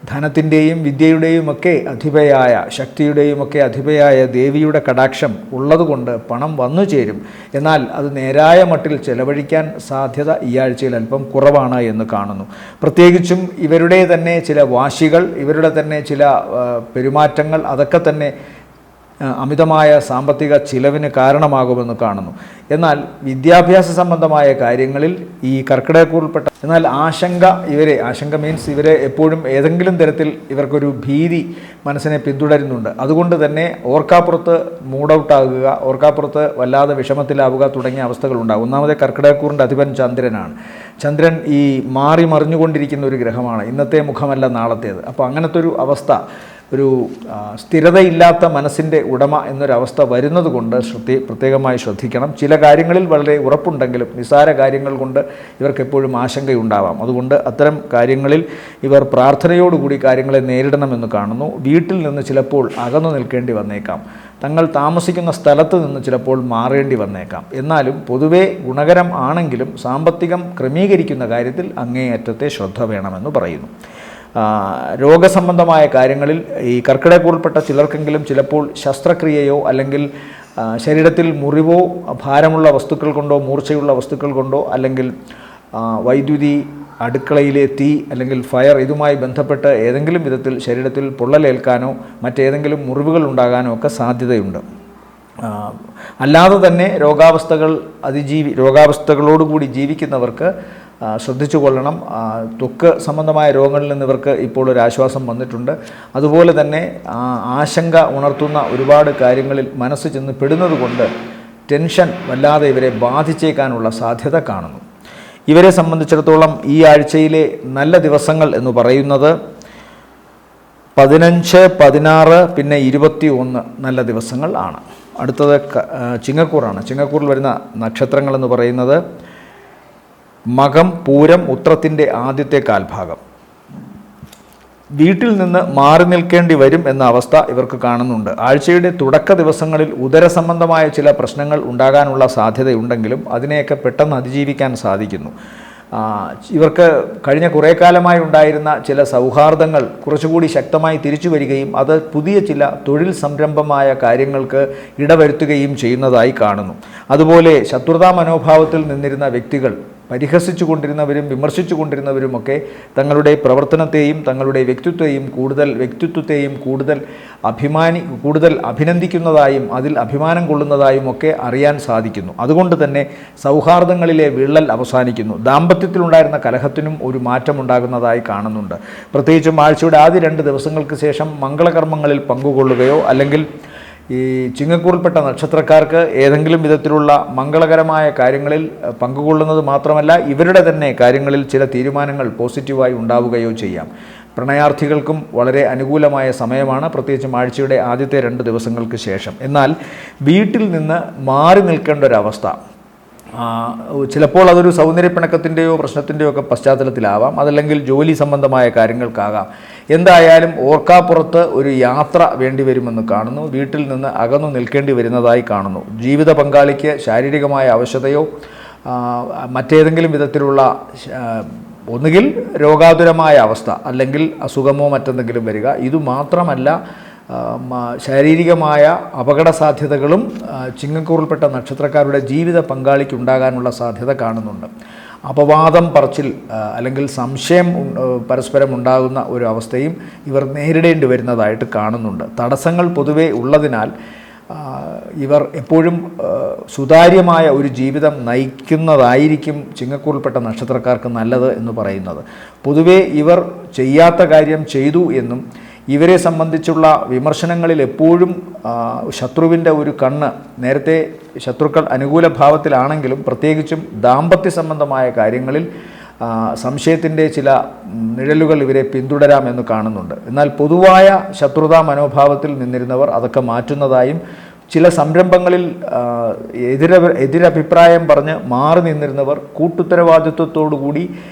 ധനത്തിൻ്റെയും വിദ്യയുടെയും ഒക്കെ അധിപയായ, ശക്തിയുടെയും ഒക്കെ അധിപയായ ദേവിയുടെ കടാക്ഷം ഉള്ളതുകൊണ്ട് പണം വന്നു ചേരും. എന്നാൽ അത് നേരായ മട്ടിൽ ചെലവഴിക്കാൻ സാധ്യത ഈ ആഴ്ചയിൽ അല്പം കുറവാണ് എന്ന് കാണുന്നു. പ്രത്യേകിച്ചും ഇവരുടെ തന്നെ ചില വാശികൾ, ഇവരുടെ തന്നെ ചില പെരുമാറ്റങ്ങൾ, അതൊക്കെ തന്നെ അമിതമായ സാമ്പത്തിക ചിലവിന് കാരണമാകുമെന്ന് കാണുന്നു. എന്നാൽ വിദ്യാഭ്യാസ സംബന്ധമായ കാര്യങ്ങളിൽ ഈ കർക്കിടകക്കൂറിൽപ്പെട്ട, എന്നാൽ ആശങ്ക മീൻസ് ഇവരെ എപ്പോഴും ഏതെങ്കിലും തരത്തിൽ ഇവർക്കൊരു ഭീതി മനസ്സിനെ പിന്തുടരുന്നുണ്ട്. അതുകൊണ്ട് തന്നെ ഓർക്കാപ്പുറത്ത് മൂഡൌട്ടാകുക, ഓർക്കാപ്പുറത്ത് വല്ലാതെ വിഷമത്തിലാവുക തുടങ്ങിയ അവസ്ഥകളുണ്ടാകും. ഒന്നാമത്തെ കർക്കിടകക്കൂറിൻ്റെ അധിപൻ ചന്ദ്രനാണ്. ചന്ദ്രൻ ഈ മാറി മറിഞ്ഞുകൊണ്ടിരിക്കുന്ന ഒരു ഗ്രഹമാണ്. ഇന്നത്തെ മുഖമല്ല നാളത്തേത്. അപ്പോൾ അങ്ങനത്തെ ഒരു അവസ്ഥ, ഒരു സ്ഥിരതയില്ലാത്ത മനസ്സിൻ്റെ ഉടമ എന്നൊരവസ്ഥ വരുന്നത് കൊണ്ട് പ്രത്യേകമായി ശ്രദ്ധിക്കണം. ചില കാര്യങ്ങളിൽ വളരെ ഉറപ്പുണ്ടെങ്കിലും നിസ്സാര കാര്യങ്ങൾ കൊണ്ട് ഇവർക്കെപ്പോഴും ആശങ്കയുണ്ടാവാം. അതുകൊണ്ട് അത്തരം കാര്യങ്ങളിൽ ഇവർ പ്രാർത്ഥനയോടുകൂടി കാര്യങ്ങളെ നേരിടണമെന്ന് കാണുന്നു. വീട്ടിൽ നിന്ന് ചിലപ്പോൾ അകന്നു നിൽക്കേണ്ടി വന്നേക്കാം. തങ്ങൾ താമസിക്കുന്ന സ്ഥലത്ത് നിന്ന് ചിലപ്പോൾ മാറേണ്ടി വന്നേക്കാം. എന്നാലും പൊതുവെ ഗുണകരം ആണെങ്കിലും സാമ്പത്തികം ക്രമീകരിക്കുന്ന കാര്യത്തിൽ അങ്ങേയറ്റത്തെ ശ്രദ്ധ വേണമെന്ന് പറയുന്നു. രോഗസംബന്ധമായ കാര്യങ്ങളിൽ ഈ കർക്കിടകക്കൂറിൽപ്പെട്ട ചിലർക്കെങ്കിലും ചിലപ്പോൾ ശസ്ത്രക്രിയയോ അല്ലെങ്കിൽ ശരീരത്തിൽ മുറിവോ ഭാരമുള്ള വസ്തുക്കൾ കൊണ്ടോ മൂർച്ചയുള്ള വസ്തുക്കൾ കൊണ്ടോ അല്ലെങ്കിൽ വൈദ്യുതി, അടുക്കളയിലെ തീ അല്ലെങ്കിൽ ഫയർ, ഇതുമായി ബന്ധപ്പെട്ട് ഏതെങ്കിലും വിധത്തിൽ ശരീരത്തിൽ പൊള്ളലേൽക്കാനോ മറ്റേതെങ്കിലും മുറിവുകൾ ഉണ്ടാകാനോ ഒക്കെ സാധ്യതയുണ്ട്. അല്ലാതെ തന്നെ രോഗാവസ്ഥകളോടുകൂടി ജീവിക്കുന്നവർക്ക് ശ്രദ്ധിച്ചു കൊള്ളണം. ത്വക്ക് സംബന്ധമായ രോഗങ്ങളിൽ നിന്ന് ഇവർക്ക് ഇപ്പോൾ ഒരു ആശ്വാസം വന്നിട്ടുണ്ട്. അതുപോലെ തന്നെ ആശങ്ക ഉണർത്തുന്ന ഒരുപാട് കാര്യങ്ങളിൽ മനസ്സ് ചെന്ന് പെടുന്നത് കൊണ്ട് ടെൻഷൻ വല്ലാതെ ഇവരെ ബാധിച്ചേക്കാനുള്ള സാധ്യത കാണുന്നു. ഇവരെ സംബന്ധിച്ചിടത്തോളം ഈ ആഴ്ചയിലെ നല്ല ദിവസങ്ങൾ എന്ന് പറയുന്നത് 15, 16, പിന്നെ 21 നല്ല ദിവസങ്ങൾ ആണ്. അടുത്തത് ചിങ്ങക്കൂറാണ്. ചിങ്ങക്കൂറിൽ വരുന്ന നക്ഷത്രങ്ങൾ എന്ന് പറയുന്നത് മകം, പൂരം, ഉത്രത്തിൻ്റെ ആദ്യത്തെ കാൽഭാഗം. വീട്ടിൽ നിന്ന് മാറി നിൽക്കേണ്ടി വരും എന്ന അവസ്ഥ ഇവർക്ക് കാണുന്നുണ്ട്. ആഴ്ചയുടെ തുടക്ക ദിവസങ്ങളിൽ ഉദരസംബന്ധമായ ചില പ്രശ്നങ്ങൾ ഉണ്ടാകാനുള്ള സാധ്യതയുണ്ടെങ്കിലും അതിനെയൊക്കെ പെട്ടെന്ന് അതിജീവിക്കാൻ സാധിക്കുന്നു. ഇവർക്ക് കഴിഞ്ഞ കുറേ കാലമായി ഉണ്ടായിരുന്ന ചില സൗഹാർദ്ദങ്ങൾ കുറച്ചുകൂടി ശക്തമായി തിരിച്ചു വരികയും അത് പുതിയ ചില തൊഴിൽ സംരംഭമായ കാര്യങ്ങൾക്ക് ഇടവരുത്തുകയും ചെയ്യുന്നതായി കാണുന്നു. അതുപോലെ ശത്രുതാ മനോഭാവത്തിൽ നിന്നിരുന്ന വ്യക്തികൾ പരിഹസിച്ചു കൊണ്ടിരുന്നവരും വിമർശിച്ചു കൊണ്ടിരുന്നവരുമൊക്കെ തങ്ങളുടെ പ്രവർത്തനത്തെയും തങ്ങളുടെ വ്യക്തിത്വത്തെയും കൂടുതൽ അഭിനന്ദിക്കുന്നതായും അതിൽ അഭിമാനം കൊള്ളുന്നതായും ഒക്കെ അറിയാൻ സാധിക്കുന്നു. അതുകൊണ്ട് തന്നെ സൗഹാർദ്ദങ്ങളിലെ വിള്ളൽ അവസാനിക്കുന്നു. ദാമ്പത്യത്തിലുണ്ടായിരുന്ന കലഹത്തിനും ഒരു മാറ്റമുണ്ടാകുന്നതായി കാണുന്നുണ്ട്. പ്രത്യേകിച്ചും ആഴ്ചയുടെ ആദ്യ 2 ദിവസങ്ങൾക്ക് ശേഷം മംഗളകർമ്മങ്ങളിൽ പങ്കുകൊള്ളുകയോ അല്ലെങ്കിൽ ഈ ചിങ്ങക്കൂറിൽപ്പെട്ട നക്ഷത്രക്കാർക്ക് ഏതെങ്കിലും വിധത്തിലുള്ള മംഗളകരമായ കാര്യങ്ങളിൽ പങ്കുകൊള്ളുന്നത് മാത്രമല്ല, ഇവരുടെ തന്നെ കാര്യങ്ങളിൽ ചില തീരുമാനങ്ങൾ പോസിറ്റീവായി ഉണ്ടാവുകയോ ചെയ്യാം. പ്രണയാർത്ഥികൾക്കും വളരെ അനുകൂലമായ സമയമാണ്, പ്രത്യേകിച്ചും ആഴ്ചയുടെ ആദ്യത്തെ 2 ദിവസങ്ങൾക്ക് ശേഷം. എന്നാൽ വീട്ടിൽ നിന്ന് മാറി നിൽക്കേണ്ട ഒരവസ്ഥ, ചിലപ്പോൾ അതൊരു സൗന്ദര്യപ്പിണക്കത്തിൻ്റെയോ പ്രശ്നത്തിൻ്റെയോ ഒക്കെ പശ്ചാത്തലത്തിലാവാം, അതല്ലെങ്കിൽ ജോലി സംബന്ധമായ കാര്യങ്ങൾക്കാകാം. എന്തായാലും ഓർക്കാപ്പുറത്ത് ഒരു യാത്ര വേണ്ടിവരുമെന്ന് കാണുന്നു. വീട്ടിൽ നിന്ന് അകന്നു നിൽക്കേണ്ടി വരുന്നതായി കാണുന്നു. ജീവിത പങ്കാളിക്ക് ശാരീരികമായ അവശതയോ മറ്റേതെങ്കിലും വിധത്തിലുള്ള ഒന്നുകിൽ രോഗാതുരമായ അവസ്ഥ അല്ലെങ്കിൽ അസുഖമോ മറ്റെന്തെങ്കിലും വരിക. ഇതുമാത്രമല്ല, ശാരീരികമായ അപകട സാധ്യതകളും ചിങ്ങക്കൂറിൽപ്പെട്ട നക്ഷത്രക്കാരുടെ ജീവിത പങ്കാളിക്ക് ഉണ്ടാകാനുള്ള സാധ്യത കാണുന്നുണ്ട്. അപവാദം പറച്ചിൽ അല്ലെങ്കിൽ സംശയം പരസ്പരം ഉണ്ടാകുന്ന ഒരു അവസ്ഥയും ഇവർ നേരിടേണ്ടി വരുന്നതായിട്ട് കാണുന്നുണ്ട്. തടസ്സങ്ങൾ പൊതുവെ ഉള്ളതിനാൽ ഇവർ എപ്പോഴും സുതാര്യമായ ഒരു ജീവിതം നയിക്കുന്നതായിരിക്കും ചിങ്ങക്കൂറിൽപ്പെട്ട നക്ഷത്രക്കാർക്ക് നല്ലത് എന്ന് പറയുന്നത്. പൊതുവെ ഇവർ ചെയ്യാത്ത കാര്യം ചെയ്തു എന്നും ഇവരെ സംബന്ധിച്ചുള്ള വിമർശനങ്ങളിൽ എപ്പോഴും ശത്രുവിൻ്റെ ഒരു കണ്ണ്, നേരത്തെ ശത്രുക്കൾ അനുകൂല ഭാവത്തിലാണെങ്കിലും പ്രത്യേകിച്ചും ദാമ്പത്യ സംബന്ധമായ കാര്യങ്ങളിൽ സംശയത്തിൻ്റെ ചില നിഴലുകൾ ഇവരെ പിന്തുടരാമെന്ന് കാണുന്നുണ്ട്. എന്നാൽ പൊതുവായ ശത്രുതാ മനോഭാവത്തിൽ നിന്നിരുന്നവർ അതൊക്കെ മാറ്റുന്നതായും ചില സംരംഭങ്ങളിൽ എതിരഭിപ്രായം പറഞ്ഞ് മാറി നിന്നിരുന്നവർ കൂട്ടുത്തരവാദിത്വത്തോടുകൂടി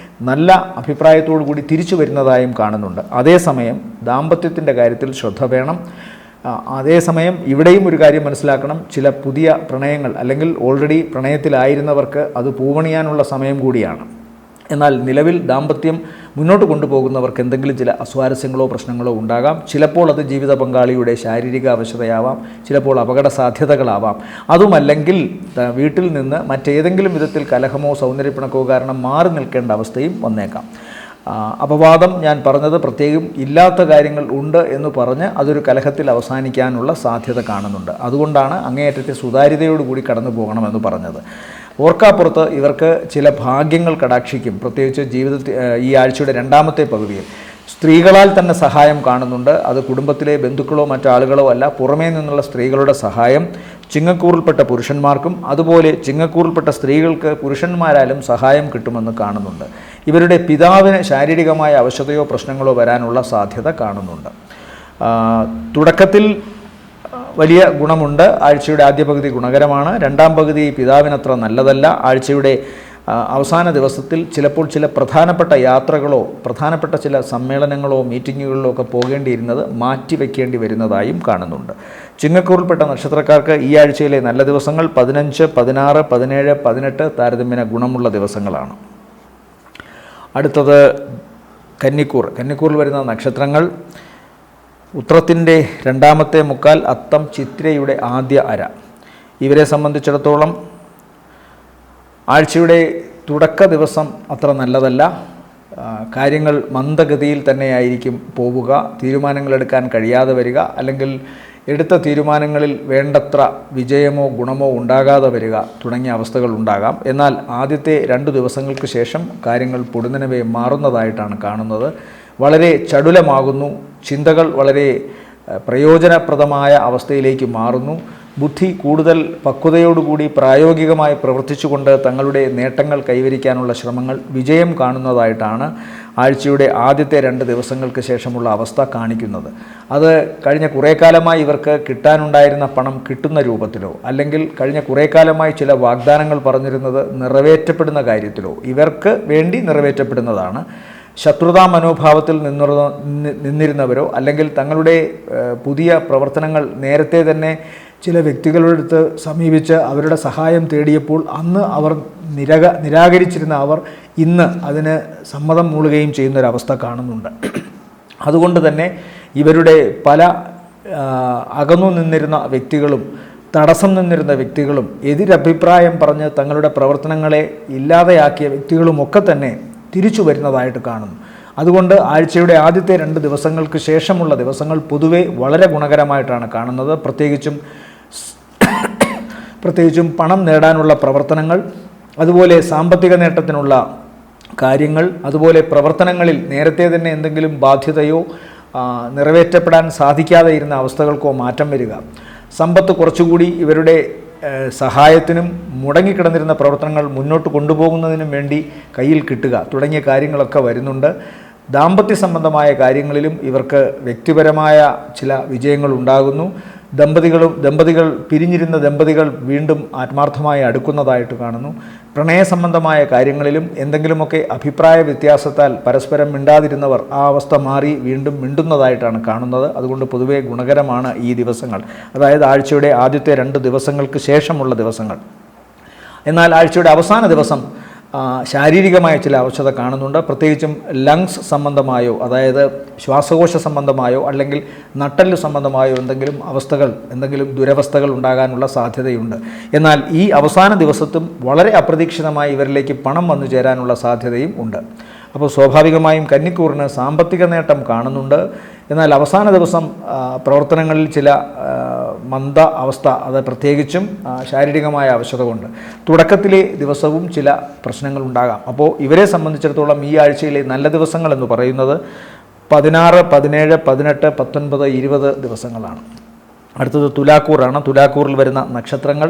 നല്ല അഭിപ്രായത്തോടുകൂടി തിരിച്ചു വരുന്നതായും കാണുന്നുണ്ട്. അതേസമയം ദാമ്പത്യത്തിൻ്റെ കാര്യത്തിൽ ശ്രദ്ധ വേണം. അതേസമയം ഇവിടെയും ഒരു കാര്യം മനസ്സിലാക്കണം, ചില പുതിയ പ്രണയങ്ങൾ അല്ലെങ്കിൽ ഓൾറെഡി പ്രണയത്തിലായിരുന്നവർക്ക് അത് പൂവണിയാനുള്ള സമയം കൂടിയാണ്. എന്നാൽ നിലവിൽ ദാമ്പത്യം മുന്നോട്ട് കൊണ്ടുപോകുന്നവർക്ക് എന്തെങ്കിലും ചില അസ്വാരസ്യങ്ങളോ പ്രശ്നങ്ങളോ ഉണ്ടാകാം. ചിലപ്പോൾ അത് ജീവിത പങ്കാളിയുടെ ശാരീരിക അവശതയാവാം, ചിലപ്പോൾ അപകട സാധ്യതകളാവാം. അതുമല്ലെങ്കിൽ വീട്ടിൽ നിന്ന് മറ്റേതെങ്കിലും വിധത്തിൽ കലഹമോ സൗന്ദര്യപ്പിണക്കോ കാരണം മാറി നിൽക്കേണ്ട അവസ്ഥയും വന്നേക്കാം. അപവാദം ഞാൻ പറഞ്ഞത് പ്രത്യേകം ഇല്ലാത്ത കാര്യങ്ങൾ ഉണ്ട് എന്ന് പറഞ്ഞ് അതൊരു കലഹത്തിൽ അവസാനിക്കാനുള്ള സാധ്യത കാണുന്നുണ്ട്. അതുകൊണ്ടാണ് അങ്ങേയറ്റത്തെ സുതാര്യതയോടുകൂടി കടന്നു പോകണമെന്ന് പറഞ്ഞത്. ഓർക്കാപ്പുറത്ത് ഇവർക്ക് ചില ഭാഗ്യങ്ങൾ കടാക്ഷിക്കും. പ്രത്യേകിച്ച് ഈ ആഴ്ചയുടെ 2ാമത്തെ പകുതിയിൽ സ്ത്രീകളാൽ തന്നെ സഹായം കാണുന്നുണ്ട്. അത് കുടുംബത്തിലെ ബന്ധുക്കളോ മറ്റാളുകളോ അല്ല, പുറമേ നിന്നുള്ള സ്ത്രീകളുടെ സഹായം ചിങ്ങക്കൂറിൽപ്പെട്ട പുരുഷന്മാർക്കും അതുപോലെ ചിങ്ങക്കൂറിൽപ്പെട്ട സ്ത്രീകൾക്ക് പുരുഷന്മാരാലും സഹായം കിട്ടുമെന്ന് കാണുന്നുണ്ട്. ഇവരുടെ പിതാവിന് ശാരീരികമായ അവശതയോ പ്രശ്നങ്ങളോ വരാനുള്ള സാധ്യത കാണുന്നുണ്ട്. തുടക്കത്തിൽ വലിയ ഗുണമുണ്ട്. ആഴ്ചയുടെ ആദ്യ പകുതി ഗുണകരമാണ്. 2ാം പകുതി പിതാവിനത്ര നല്ലതല്ല. ആഴ്ചയുടെ അവസാന ദിവസത്തിൽ ചിലപ്പോൾ ചില പ്രധാനപ്പെട്ട യാത്രകളോ പ്രധാനപ്പെട്ട ചില സമ്മേളനങ്ങളോ മീറ്റിങ്ങുകളിലോ ഒക്കെ പോകേണ്ടിയിരുന്നത് മാറ്റിവെക്കേണ്ടി വരുന്നതായും കാണുന്നുണ്ട്. ചിങ്ങക്കൂറിൽപ്പെട്ട നക്ഷത്രക്കാർക്ക് ഈ ആഴ്ചയിലെ നല്ല ദിവസങ്ങൾ 15, 16, 17, 18 താരതമ്യേന ഗുണമുള്ള ദിവസങ്ങളാണ്. അടുത്തത് കന്നിക്കൂറിൽ വരുന്ന നക്ഷത്രങ്ങൾ ഉത്രത്തിൻ്റെ 2ാമത്തെ മുക്കാൽ, അത്തം, ചിത്രയുടെ ആദ്യ അര. ഇവരെ സംബന്ധിച്ചിടത്തോളം ആഴ്ചയുടെ തുടക്ക ദിവസം അത്ര നല്ലതല്ല. കാര്യങ്ങൾ മന്ദഗതിയിൽ തന്നെയായിരിക്കും പോവുക. തീരുമാനങ്ങളെടുക്കാൻ കഴിയാതെ വരിക, അല്ലെങ്കിൽ എടുത്ത തീരുമാനങ്ങളിൽ വേണ്ടത്ര വിജയമോ ഗുണമോ ഉണ്ടാകാതെ വരിക തുടങ്ങിയ അവസ്ഥകൾ ഉണ്ടാകാം. എന്നാൽ ആദ്യത്തെ 2 ദിവസങ്ങൾക്ക് ശേഷം കാര്യങ്ങൾ പൊടുന്നനവേ മാറുന്നതായിട്ടാണ് കാണുന്നത്. വളരെ ചടുലമാകുന്നു. ചിന്തകൾ വളരെ പ്രയോജനപ്രദമായ അവസ്ഥയിലേക്ക് മാറുന്നു. ബുദ്ധി കൂടുതൽ പക്വതയോടുകൂടി പ്രായോഗികമായി പ്രവർത്തിച്ചുകൊണ്ട് തങ്ങളുടെ നേട്ടങ്ങൾ കൈവരിക്കാനുള്ള ശ്രമങ്ങൾ വിജയം കാണുന്നതായിട്ടാണ് ആഴ്ചയുടെ ആദ്യത്തെ 2 ദിവസങ്ങൾക്ക് ശേഷമുള്ള അവസ്ഥ കാണിക്കുന്നത്. അത് കഴിഞ്ഞ കുറേ കാലമായി ഇവർക്ക് കിട്ടാനുണ്ടായിരുന്ന പണം കിട്ടുന്ന രൂപത്തിലോ അല്ലെങ്കിൽ കഴിഞ്ഞ കുറേ കാലമായി ചില വാഗ്ദാനങ്ങൾ പറഞ്ഞിരുന്നത് നിറവേറ്റപ്പെടുന്ന കാര്യത്തിലോ ഇവർക്ക് വേണ്ടി നിറവേറ്റപ്പെടുന്നതാണ്. ശത്രുതാ മനോഭാവത്തിൽ നിന്നിരുന്നവരോ അല്ലെങ്കിൽ തങ്ങളുടെ പുതിയ പ്രവർത്തനങ്ങൾ നേരത്തെ തന്നെ ചില വ്യക്തികളുടെ അടുത്ത് സമീപിച്ച് അവരുടെ സഹായം തേടിയപ്പോൾ അന്ന് അവർ നിരാകരിച്ചിരുന്ന അവർ ഇന്ന് അതിന് സമ്മതം മൂളുകയും ചെയ്യുന്നൊരവസ്ഥ കാണുന്നുണ്ട്. അതുകൊണ്ട് തന്നെ ഇവരുടെ പല അകന്നു നിന്നിരുന്ന വ്യക്തികളും തടസ്സം നിന്നിരുന്ന വ്യക്തികളും എതിരഭിപ്രായം പറഞ്ഞ് തങ്ങളുടെ പ്രവർത്തനങ്ങളെ ഇല്ലാതെയാക്കിയ വ്യക്തികളുമൊക്കെ തന്നെ തിരിച്ചു വരുന്നതായിട്ട് കാണുന്നു. അതുകൊണ്ട് ആഴ്ചയുടെ ആദ്യത്തെ 2 ദിവസങ്ങൾക്ക് ശേഷമുള്ള ദിവസങ്ങൾ പൊതുവെ വളരെ ഗുണകരമായിട്ടാണ് കാണുന്നത്. പ്രത്യേകിച്ചും പണം നേടാനുള്ള പ്രവർത്തനങ്ങൾ, അതുപോലെ സാമ്പത്തിക നേട്ടത്തിനുള്ള കാര്യങ്ങൾ, അതുപോലെ പ്രവർത്തനങ്ങളിൽ നേരത്തെ തന്നെ എന്തെങ്കിലും ബാധ്യതയോ നിറവേറ്റപ്പെടാൻ സാധിക്കാതെ ഇരുന്ന അവസ്ഥകൾക്കോ മാറ്റം വരിക, സമ്പത്ത് കുറച്ചുകൂടി ഇവരുടെ സഹായത്തിനും മുടങ്ങിക്കിടന്നിരുന്ന പ്രവർത്തനങ്ങൾ മുന്നോട്ട് കൊണ്ടുപോകുന്നതിനും വേണ്ടി കയ്യിൽ കിട്ടുക തുടങ്ങിയ കാര്യങ്ങളൊക്കെ വരുന്നുണ്ട്. ദാമ്പത്യ സംബന്ധമായ കാര്യങ്ങളിലും ഇവർക്ക് വ്യക്തിപരമായ ചില വിജയങ്ങൾ ഉണ്ടാകുന്നു. ദമ്പതികൾ പിരിഞ്ഞിരുന്ന ദമ്പതികൾ വീണ്ടും ആത്മാർത്ഥമായി അടുക്കുന്നതായിട്ട് കാണുന്നു. പ്രണയ സംബന്ധമായ കാര്യങ്ങളിലും എന്തെങ്കിലുമൊക്കെ അഭിപ്രായ വ്യത്യാസത്താൽ പരസ്പരം മിണ്ടാതിരുന്നവർ ആ അവസ്ഥ മാറി വീണ്ടും മിണ്ടുന്നതായിട്ടാണ് കാണുന്നത്. അതുകൊണ്ട് പൊതുവെ ഗുണകരമാണ് ഈ ദിവസങ്ങൾ, അതായത് ആഴ്ചയുടെ ആദ്യത്തെ 2 ദിവസങ്ങൾക്ക് ശേഷമുള്ള ദിവസങ്ങൾ. എന്നാൽ ആഴ്ചയുടെ അവസാന ദിവസം ശാരീരികമായ ചില അവശത കാണുന്നുണ്ട്. പ്രത്യേകിച്ചും ലങ്സ് സംബന്ധമായോ, അതായത് ശ്വാസകോശ സംബന്ധമായോ അല്ലെങ്കിൽ നട്ടെല്ല് സംബന്ധമായോ എന്തെങ്കിലും ദുരവസ്ഥകൾ ഉണ്ടാകാനുള്ള സാധ്യതയുണ്ട്. എന്നാൽ ഈ അവസാന ദിവസത്തും വളരെ അപ്രതീക്ഷിതമായി ഇവരിലേക്ക് പണം വന്നു ചേരാനുള്ള സാധ്യതയും ഉണ്ട്. അപ്പോൾ സ്വാഭാവികമായും കന്നിക്കൂറിന് സാമ്പത്തിക നേട്ടം കാണുന്നുണ്ട്. എന്നാൽ അവസാന ദിവസം പ്രവർത്തനങ്ങളിൽ ചില മന്ദ അവസ്ഥ, അത് പ്രത്യേകിച്ചും ശാരീരികമായ അവശത കൊണ്ട് തുടക്കത്തിലെ ദിവസവും ചില പ്രശ്നങ്ങൾ ഉണ്ടാകാം. അപ്പോൾ ഇവരെ സംബന്ധിച്ചിടത്തോളം ഈ ആഴ്ചയിലെ നല്ല ദിവസങ്ങൾ എന്ന് പറയുന്നത് 16, 17, 18, 19, 20 ദിവസങ്ങളാണ്. അടുത്തത് തുലാക്കൂറാണ്. തുലാക്കൂറിൽ വരുന്ന നക്ഷത്രങ്ങൾ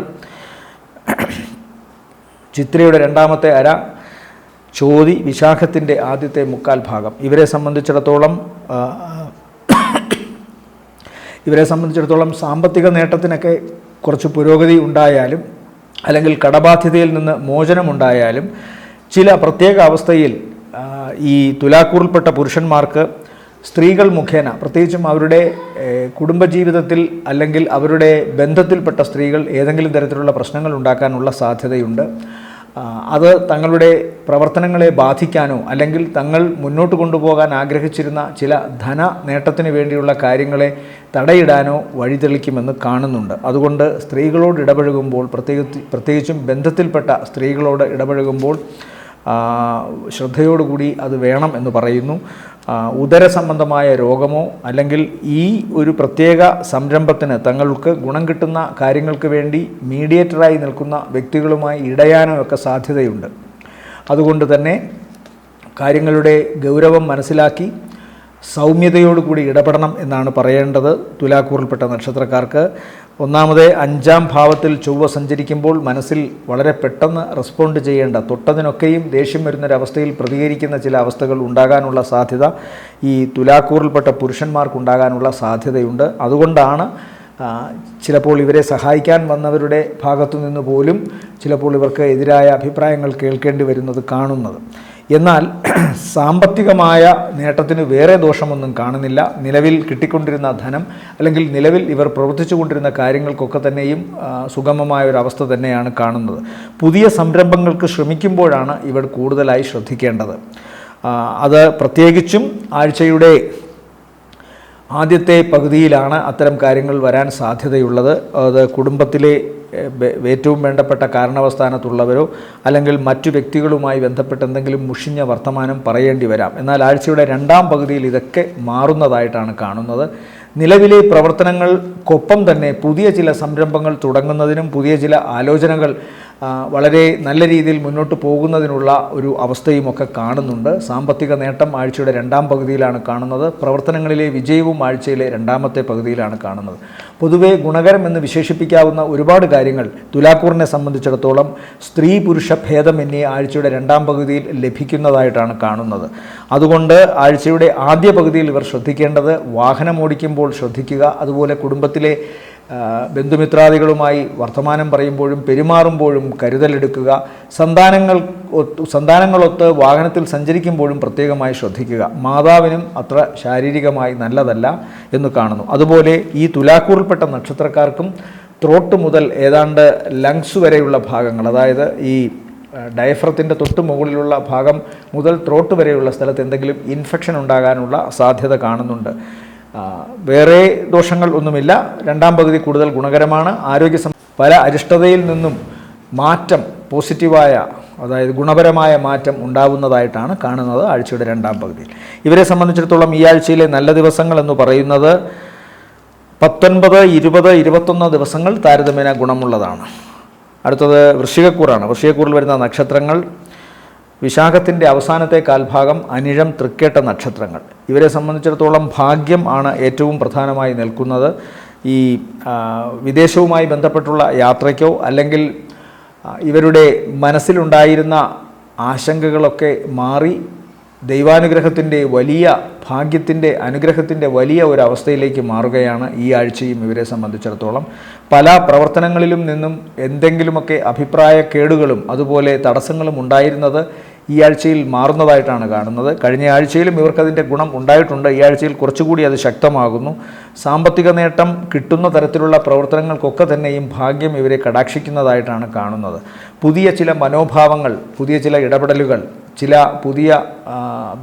ചിത്രയുടെ 2ാമത്തെ അര, ചോതി, വിശാഖത്തിൻ്റെ ആദ്യത്തെ 3/4 ഭാഗം. ഇവരെ സംബന്ധിച്ചിടത്തോളം സാമ്പത്തിക നേട്ടത്തിനൊക്കെ കുറച്ച് പുരോഗതി ഉണ്ടായാലും അല്ലെങ്കിൽ കടബാധ്യതയിൽ നിന്ന് മോചനമുണ്ടായാലും ചില പ്രത്യേക അവസ്ഥയിൽ ഈ തുലാക്കൂറിൽപ്പെട്ട പുരുഷന്മാർക്ക് സ്ത്രീകൾ മുഖേന, പ്രത്യേകിച്ചും അവരുടെ കുടുംബജീവിതത്തിൽ അല്ലെങ്കിൽ അവരുടെ ബന്ധത്തിൽപ്പെട്ട സ്ത്രീകൾ ഏതെങ്കിലും തരത്തിലുള്ള പ്രശ്നങ്ങൾ ഉണ്ടാക്കാനുള്ള സാധ്യതയുണ്ട്. അത് തങ്ങളുടെ പ്രവർത്തനങ്ങളെ ബാധിക്കാനോ അല്ലെങ്കിൽ തങ്ങൾ മുന്നോട്ട് കൊണ്ടുപോകാൻ ആഗ്രഹിച്ചിരുന്ന ചില ധന നേട്ടത്തിന് വേണ്ടിയുള്ള കാര്യങ്ങളെ തടയിടാനോ വഴിതെളിക്കുമെന്ന് കാണുന്നുണ്ട്. അതുകൊണ്ട് സ്ത്രീകളോട് ഇടപഴകുമ്പോൾ, പ്രത്യേകിച്ചും ബന്ധത്തിൽപ്പെട്ട സ്ത്രീകളോട് ഇടപഴകുമ്പോൾ ശ്രദ്ധയോടുകൂടി അത് വേണം എന്ന് പറയുന്നു. ഉദര സംബന്ധമായ രോഗമോ അല്ലെങ്കിൽ ഈ ഒരു പ്രത്യേക സംരംഭത്തിന് തങ്ങൾക്ക് ഗുണം കിട്ടുന്ന കാര്യങ്ങൾക്ക് വേണ്ടി മീഡിയേറ്ററായി നിൽക്കുന്ന വ്യക്തികളുമായി ഇടയാനോ ഒക്കെ സാധ്യതയുണ്ട്. അതുകൊണ്ട് തന്നെ കാര്യങ്ങളുടെ ഗൗരവം മനസ്സിലാക്കി സൗമ്യതയോടുകൂടി ഇടപെടണം എന്നാണ് പറയേണ്ടത്. തുലാക്കൂറിൽപ്പെട്ട നക്ഷത്രക്കാർക്ക് ഒന്നാമത് 5ാം ഭാവത്തിൽ ചൊവ്വ സഞ്ചരിക്കുമ്പോൾ മനസ്സിൽ വളരെ പെട്ടെന്ന് റെസ്പോണ്ട് ചെയ്യേണ്ട, തൊട്ടതിനൊക്കെയും ദേഷ്യം വരുന്നൊരവസ്ഥയിൽ പ്രതികരിക്കുന്ന ചില അവസ്ഥകൾ ഉണ്ടാകാനുള്ള സാധ്യത ഈ തുലാക്കൂറിൽപ്പെട്ട പുരുഷന്മാർക്കുണ്ടാകാനുള്ള സാധ്യതയുണ്ട്. അതുകൊണ്ടാണ് ചിലപ്പോൾ ഇവരെ സഹായിക്കാൻ വന്നവരുടെ ഭാഗത്തു നിന്ന് പോലും ചിലപ്പോൾ ഇവർക്ക് എതിരായ അഭിപ്രായങ്ങൾ കേൾക്കേണ്ടി വരുന്നത് കാണുന്നത്. എന്നാൽ സാമ്പത്തികമായ നേട്ടത്തിന് വേറെ ദോഷമൊന്നും കാണുന്നില്ല. നിലവിൽ കിട്ടിക്കൊണ്ടിരുന്ന ധനം അല്ലെങ്കിൽ നിലവിൽ ഇവർ പ്രവർത്തിച്ചു കൊണ്ടിരുന്ന കാര്യങ്ങൾക്കൊക്കെ തന്നെയും സുഗമമായൊരവസ്ഥ തന്നെയാണ് കാണുന്നത്. പുതിയ സംരംഭങ്ങൾക്ക് ശ്രമിക്കുമ്പോഴാണ് ഇവർ കൂടുതലായി ശ്രദ്ധിക്കേണ്ടത്. അത് പ്രത്യേകിച്ചും ആഴ്ചയുടെ ആദ്യത്തെ പകുതിയിലാണ് അത്തരം കാര്യങ്ങൾ വരാൻ സാധ്യതയുള്ളത്. അത് കുടുംബത്തിലെ ഏറ്റവും വേണ്ടപ്പെട്ട കാരണവസ്ഥാനത്തുള്ളവരോ അല്ലെങ്കിൽ മറ്റു വ്യക്തികളുമായി ബന്ധപ്പെട്ട് എന്തെങ്കിലും മുഷിഞ്ഞ വർത്തമാനം പറയേണ്ടി വരാം. എന്നാൽ ആഴ്ചയുടെ 2ാം പകുതിയിൽ ഇതൊക്കെ മാറുന്നതായിട്ടാണ് കാണുന്നത്. നിലവിലെ പ്രവർത്തനങ്ങൾക്കൊപ്പം തന്നെ പുതിയ ചില സംരംഭങ്ങൾ തുടങ്ങുന്നതിനും പുതിയ ചില ആലോചനകൾ വളരെ നല്ല രീതിയിൽ മുന്നോട്ട് പോകുന്നതിനുള്ള ഒരു അവസ്ഥയുമൊക്കെ കാണുന്നുണ്ട്. സാമ്പത്തിക നേട്ടം ആഴ്ചയുടെ 2ാം പകുതിയിലാണ് കാണുന്നത്. പ്രവർത്തനങ്ങളിലെ വിജയവും ആഴ്ചയിലെ 2ാമത്തെ പകുതിയിലാണ് കാണുന്നത്. പൊതുവെ ഗുണകരമെന്ന് വിശേഷിപ്പിക്കാവുന്ന ഒരുപാട് കാര്യങ്ങൾ തുലാക്കൂറിനെ സംബന്ധിച്ചിടത്തോളം സ്ത്രീ പുരുഷ ഭേദമന്യേ ആഴ്ചയുടെ 2ാം പകുതിയിൽ ലഭിക്കുന്നതായിട്ടാണ് കാണുന്നത്. അതുകൊണ്ട് ആഴ്ചയുടെ ആദ്യ പകുതിയിൽ ഇവർ ശ്രദ്ധിക്കേണ്ടത് വാഹനം ഓടിക്കുമ്പോൾ ശ്രദ്ധിക്കുക. അതുപോലെ കുടുംബത്തിലെ ബന്ധുമിത്രാദികളുമായി വർത്തമാനം പറയുമ്പോഴും പെരുമാറുമ്പോഴും കരുതലെടുക്കുക. സന്താനങ്ങളൊത്ത് വാഹനത്തിൽ സഞ്ചരിക്കുമ്പോഴും പ്രത്യേകമായി ശ്രദ്ധിക്കുക. മാതാവിനും അത്ര ശാരീരികമായി നല്ലതല്ല എന്ന് കാണുന്നു. അതുപോലെ ഈ തുലാക്കൂറിൽപ്പെട്ട നക്ഷത്രക്കാർക്കും ത്രോട്ട് മുതൽ ഏതാണ്ട് ലങ്സ് വരെയുള്ള ഭാഗങ്ങൾ, അതായത് ഈ ഡയഫ്രത്തിൻ്റെ തൊട്ട് മുകളിലുള്ള ഭാഗം മുതൽ ത്രോട്ട് വരെയുള്ള സ്ഥലത്ത് എന്തെങ്കിലും ഇൻഫെക്ഷൻ ഉണ്ടാകാനുള്ള സാധ്യത കാണുന്നുണ്ട്. വേറെ ദോഷങ്ങൾ ഒന്നുമില്ല. 2ാം പകുതി കൂടുതൽ ഗുണകരമാണ്. പല അരിഷ്ടതയിൽ നിന്നും മാറ്റം, പോസിറ്റീവായ അതായത് ഗുണപരമായ മാറ്റം ഉണ്ടാവുന്നതായിട്ടാണ് കാണുന്നത് ആഴ്ചയുടെ രണ്ടാം പകുതിയിൽ. ഇവരെ സംബന്ധിച്ചിടത്തോളം ഈ ആഴ്ചയിലെ നല്ല ദിവസങ്ങൾ എന്ന് പറയുന്നത് 19, 20, 21 ദിവസങ്ങൾ താരതമ്യേന ഗുണമുള്ളതാണ്. അടുത്തത് വൃശ്ചികക്കൂറാണ്. വൃശ്ചികക്കൂറിൽ വരുന്ന നക്ഷത്രങ്ങൾ വിശാഖത്തിൻ്റെ അവസാനത്തെ കാൽഭാഗം, അനിഴം, തൃക്കേട്ട നക്ഷത്രങ്ങൾ. ഇവരെ സംബന്ധിച്ചിടത്തോളം ഭാഗ്യം ആണ് ഏറ്റവും പ്രധാനമായി നിൽക്കുന്നത്. ഈ വിദേശവുമായി ബന്ധപ്പെട്ടുള്ള യാത്രയ്ക്കോ അല്ലെങ്കിൽ ഇവരുടെ മനസ്സിലുണ്ടായിരുന്ന ആശങ്കകളൊക്കെ മാറി ദൈവാനുഗ്രഹത്തിൻ്റെ വലിയ ഭാഗ്യത്തിൻ്റെ അനുഗ്രഹത്തിൻ്റെ വലിയ ഒരു അവസ്ഥയിലേക്ക് മാറുകയാണ് ഈ ആഴ്ചയും ഇവരെ സംബന്ധിച്ചിടത്തോളം. പല പ്രവർത്തനങ്ങളിലും നിന്നും എന്തെങ്കിലുമൊക്കെ അഭിപ്രായക്കേടുകളും അതുപോലെ തടസ്സങ്ങളും ഉണ്ടായിരുന്നത് ഈ ആഴ്ചയിൽ മാറുന്നതായിട്ടാണ് കാണുന്നത്. കഴിഞ്ഞ ആഴ്ചയിലും ഇവർക്കതിൻ്റെ ഗുണം ഉണ്ടായിട്ടുണ്ട്. ഈ ആഴ്ചയിൽ കുറച്ചുകൂടി അത് ശക്തമാകുന്നു. സാമ്പത്തിക നേട്ടം കിട്ടുന്ന തരത്തിലുള്ള പ്രവർത്തനങ്ങൾക്കൊക്കെ തന്നെയും ഭാഗ്യം ഇവരെ കടാക്ഷിക്കുന്നതായിട്ടാണ് കാണുന്നത്. പുതിയ ചില മനോഭാവങ്ങൾ, പുതിയ ചില ഇടപെടലുകൾ, ചില പുതിയ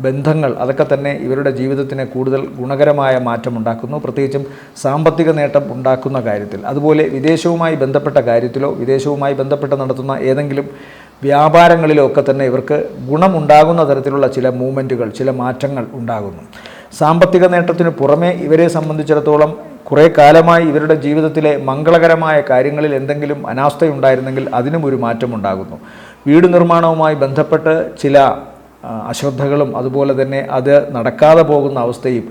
ബന്ധങ്ങൾ, അതൊക്കെ തന്നെ ഇവരുടെ ജീവിതത്തിന് കൂടുതൽ ഗുണകരമായ മാറ്റമുണ്ടാക്കുന്നു, പ്രത്യേകിച്ചും സാമ്പത്തിക നേട്ടം ഉണ്ടാക്കുന്ന കാര്യത്തിൽ. അതുപോലെ വിദേശവുമായി ബന്ധപ്പെട്ട കാര്യത്തിലോ വിദേശവുമായി ബന്ധപ്പെട്ട് നടത്തുന്ന ഏതെങ്കിലും വ്യാപാരങ്ങളിലോ ഒക്കെ തന്നെ ഇവർക്ക് ഗുണമുണ്ടാകുന്ന തരത്തിലുള്ള ചില മൂവ്മെൻറ്റുകൾ, ചില മാറ്റങ്ങൾ ഉണ്ടാകുന്നു. സാമ്പത്തിക നേട്ടത്തിന് പുറമെ ഇവരെ സംബന്ധിച്ചിടത്തോളം കുറേ കാലമായി ഇവരുടെ ജീവിതത്തിലെ മംഗളകരമായ കാര്യങ്ങളിൽ എന്തെങ്കിലും അനാസ്ഥയുണ്ടായിരുന്നെങ്കിൽ അതിനും ഒരു മാറ്റമുണ്ടാകുന്നു. വീട് നിർമ്മാണവുമായി ബന്ധപ്പെട്ട് ചില അശ്രദ്ധകളും അതുപോലെ തന്നെ അത് നടക്കാതെ പോകുന്ന അവസ്ഥയും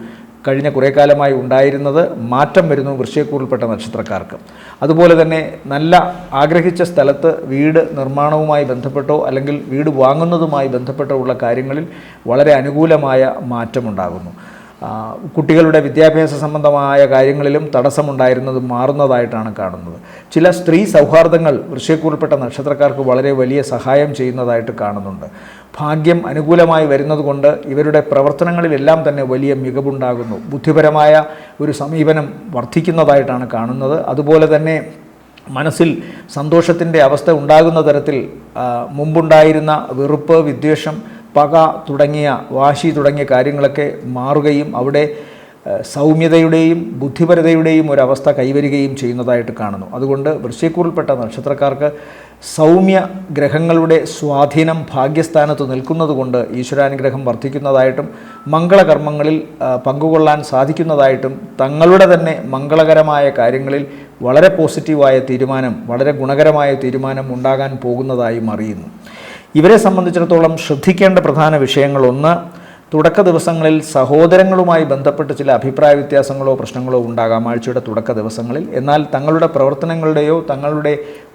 കഴിഞ്ഞ കുറേ കാലമായി ഉണ്ടായിരുന്നത് മാറ്റം വരുന്നു വൃശ്ചികക്കൂറിൽപ്പെട്ട നക്ഷത്രക്കാർക്ക്. അതുപോലെ തന്നെ നല്ല ആഗ്രഹിച്ച സ്ഥലത്ത് വീട് നിർമ്മാണവുമായി ബന്ധപ്പെട്ടോ അല്ലെങ്കിൽ വീട് വാങ്ങുന്നതുമായി ബന്ധപ്പെട്ടോ ഉള്ള കാര്യങ്ങളിൽ വളരെ അനുകൂലമായ മാറ്റമുണ്ടാകുന്നു. കുട്ടികളുടെ വിദ്യാഭ്യാസ സംബന്ധമായ കാര്യങ്ങളിലും തടസ്സമുണ്ടായിരുന്നത് മാറുന്നതായിട്ടാണ് കാണുന്നത്. ചില സ്ത്രീ സൗഹാർദ്ദങ്ങൾ വൃശ്ചികക്കൂറിൽപ്പെട്ട നക്ഷത്രക്കാർക്ക് വളരെ വലിയ സഹായം ചെയ്യുന്നതായിട്ട് കാണുന്നുണ്ട്. ഭാഗ്യം അനുകൂലമായി വരുന്നതുകൊണ്ട് ഇവരുടെ പ്രവർത്തനങ്ങളിലെല്ലാം തന്നെ വലിയ മികവുണ്ടാകുന്നു. ബുദ്ധിപരമായ ഒരു സമീപനം വർദ്ധിക്കുന്നതായിട്ടാണ് കാണുന്നത്. അതുപോലെ തന്നെ മനസ്സിൽ സന്തോഷത്തിൻ്റെ അവസ്ഥ ഉണ്ടാകുന്ന തരത്തിൽ മുമ്പുണ്ടായിരുന്ന വെറുപ്പ്, വിദ്വേഷം, പക തുടങ്ങിയ വാശി തുടങ്ങിയ കാര്യങ്ങളൊക്കെ മാറുകയും അവിടെ സൗമ്യതയുടെയും ബുദ്ധിപരതയുടെയും ഒരവസ്ഥ കൈവരികയും ചെയ്യുന്നതായിട്ട് കാണുന്നു. അതുകൊണ്ട് വൃശ്ചികക്കൂറിൽപ്പെട്ട നക്ഷത്രക്കാർക്ക് സൗമ്യ ഗ്രഹങ്ങളുടെ സ്വാധീനം ഭാഗ്യസ്ഥാനത്ത് നിൽക്കുന്നതുകൊണ്ട് ഈശ്വരാനുഗ്രഹം വർദ്ധിക്കുന്നതായിട്ടും മംഗളകർമ്മങ്ങളിൽ പങ്കുകൊള്ളാൻ സാധിക്കുന്നതായിട്ടും തങ്ങളുടെ തന്നെ മംഗളകരമായ കാര്യങ്ങളിൽ വളരെ പോസിറ്റീവായ തീരുമാനം, വളരെ ഗുണകരമായ തീരുമാനം ഉണ്ടാകാൻ പോകുന്നതായും അറിയുന്നു. ഇവരെ സംബന്ധിച്ചിടത്തോളം ശ്രദ്ധിക്കേണ്ട പ്രധാന വിഷയങ്ങളൊന്ന്, തുടക്ക ദിവസങ്ങളിൽ സഹോദരങ്ങളുമായി ബന്ധപ്പെട്ട് ചില അഭിപ്രായ വ്യത്യാസങ്ങളോ പ്രശ്നങ്ങളോ ഉണ്ടാകാം ആഴ്ചയുടെ തുടക്ക ദിവസങ്ങളിൽ. എന്നാൽ തങ്ങളുടെ പ്രവർത്തനങ്ങളുടെയോ തങ്ങളുടെ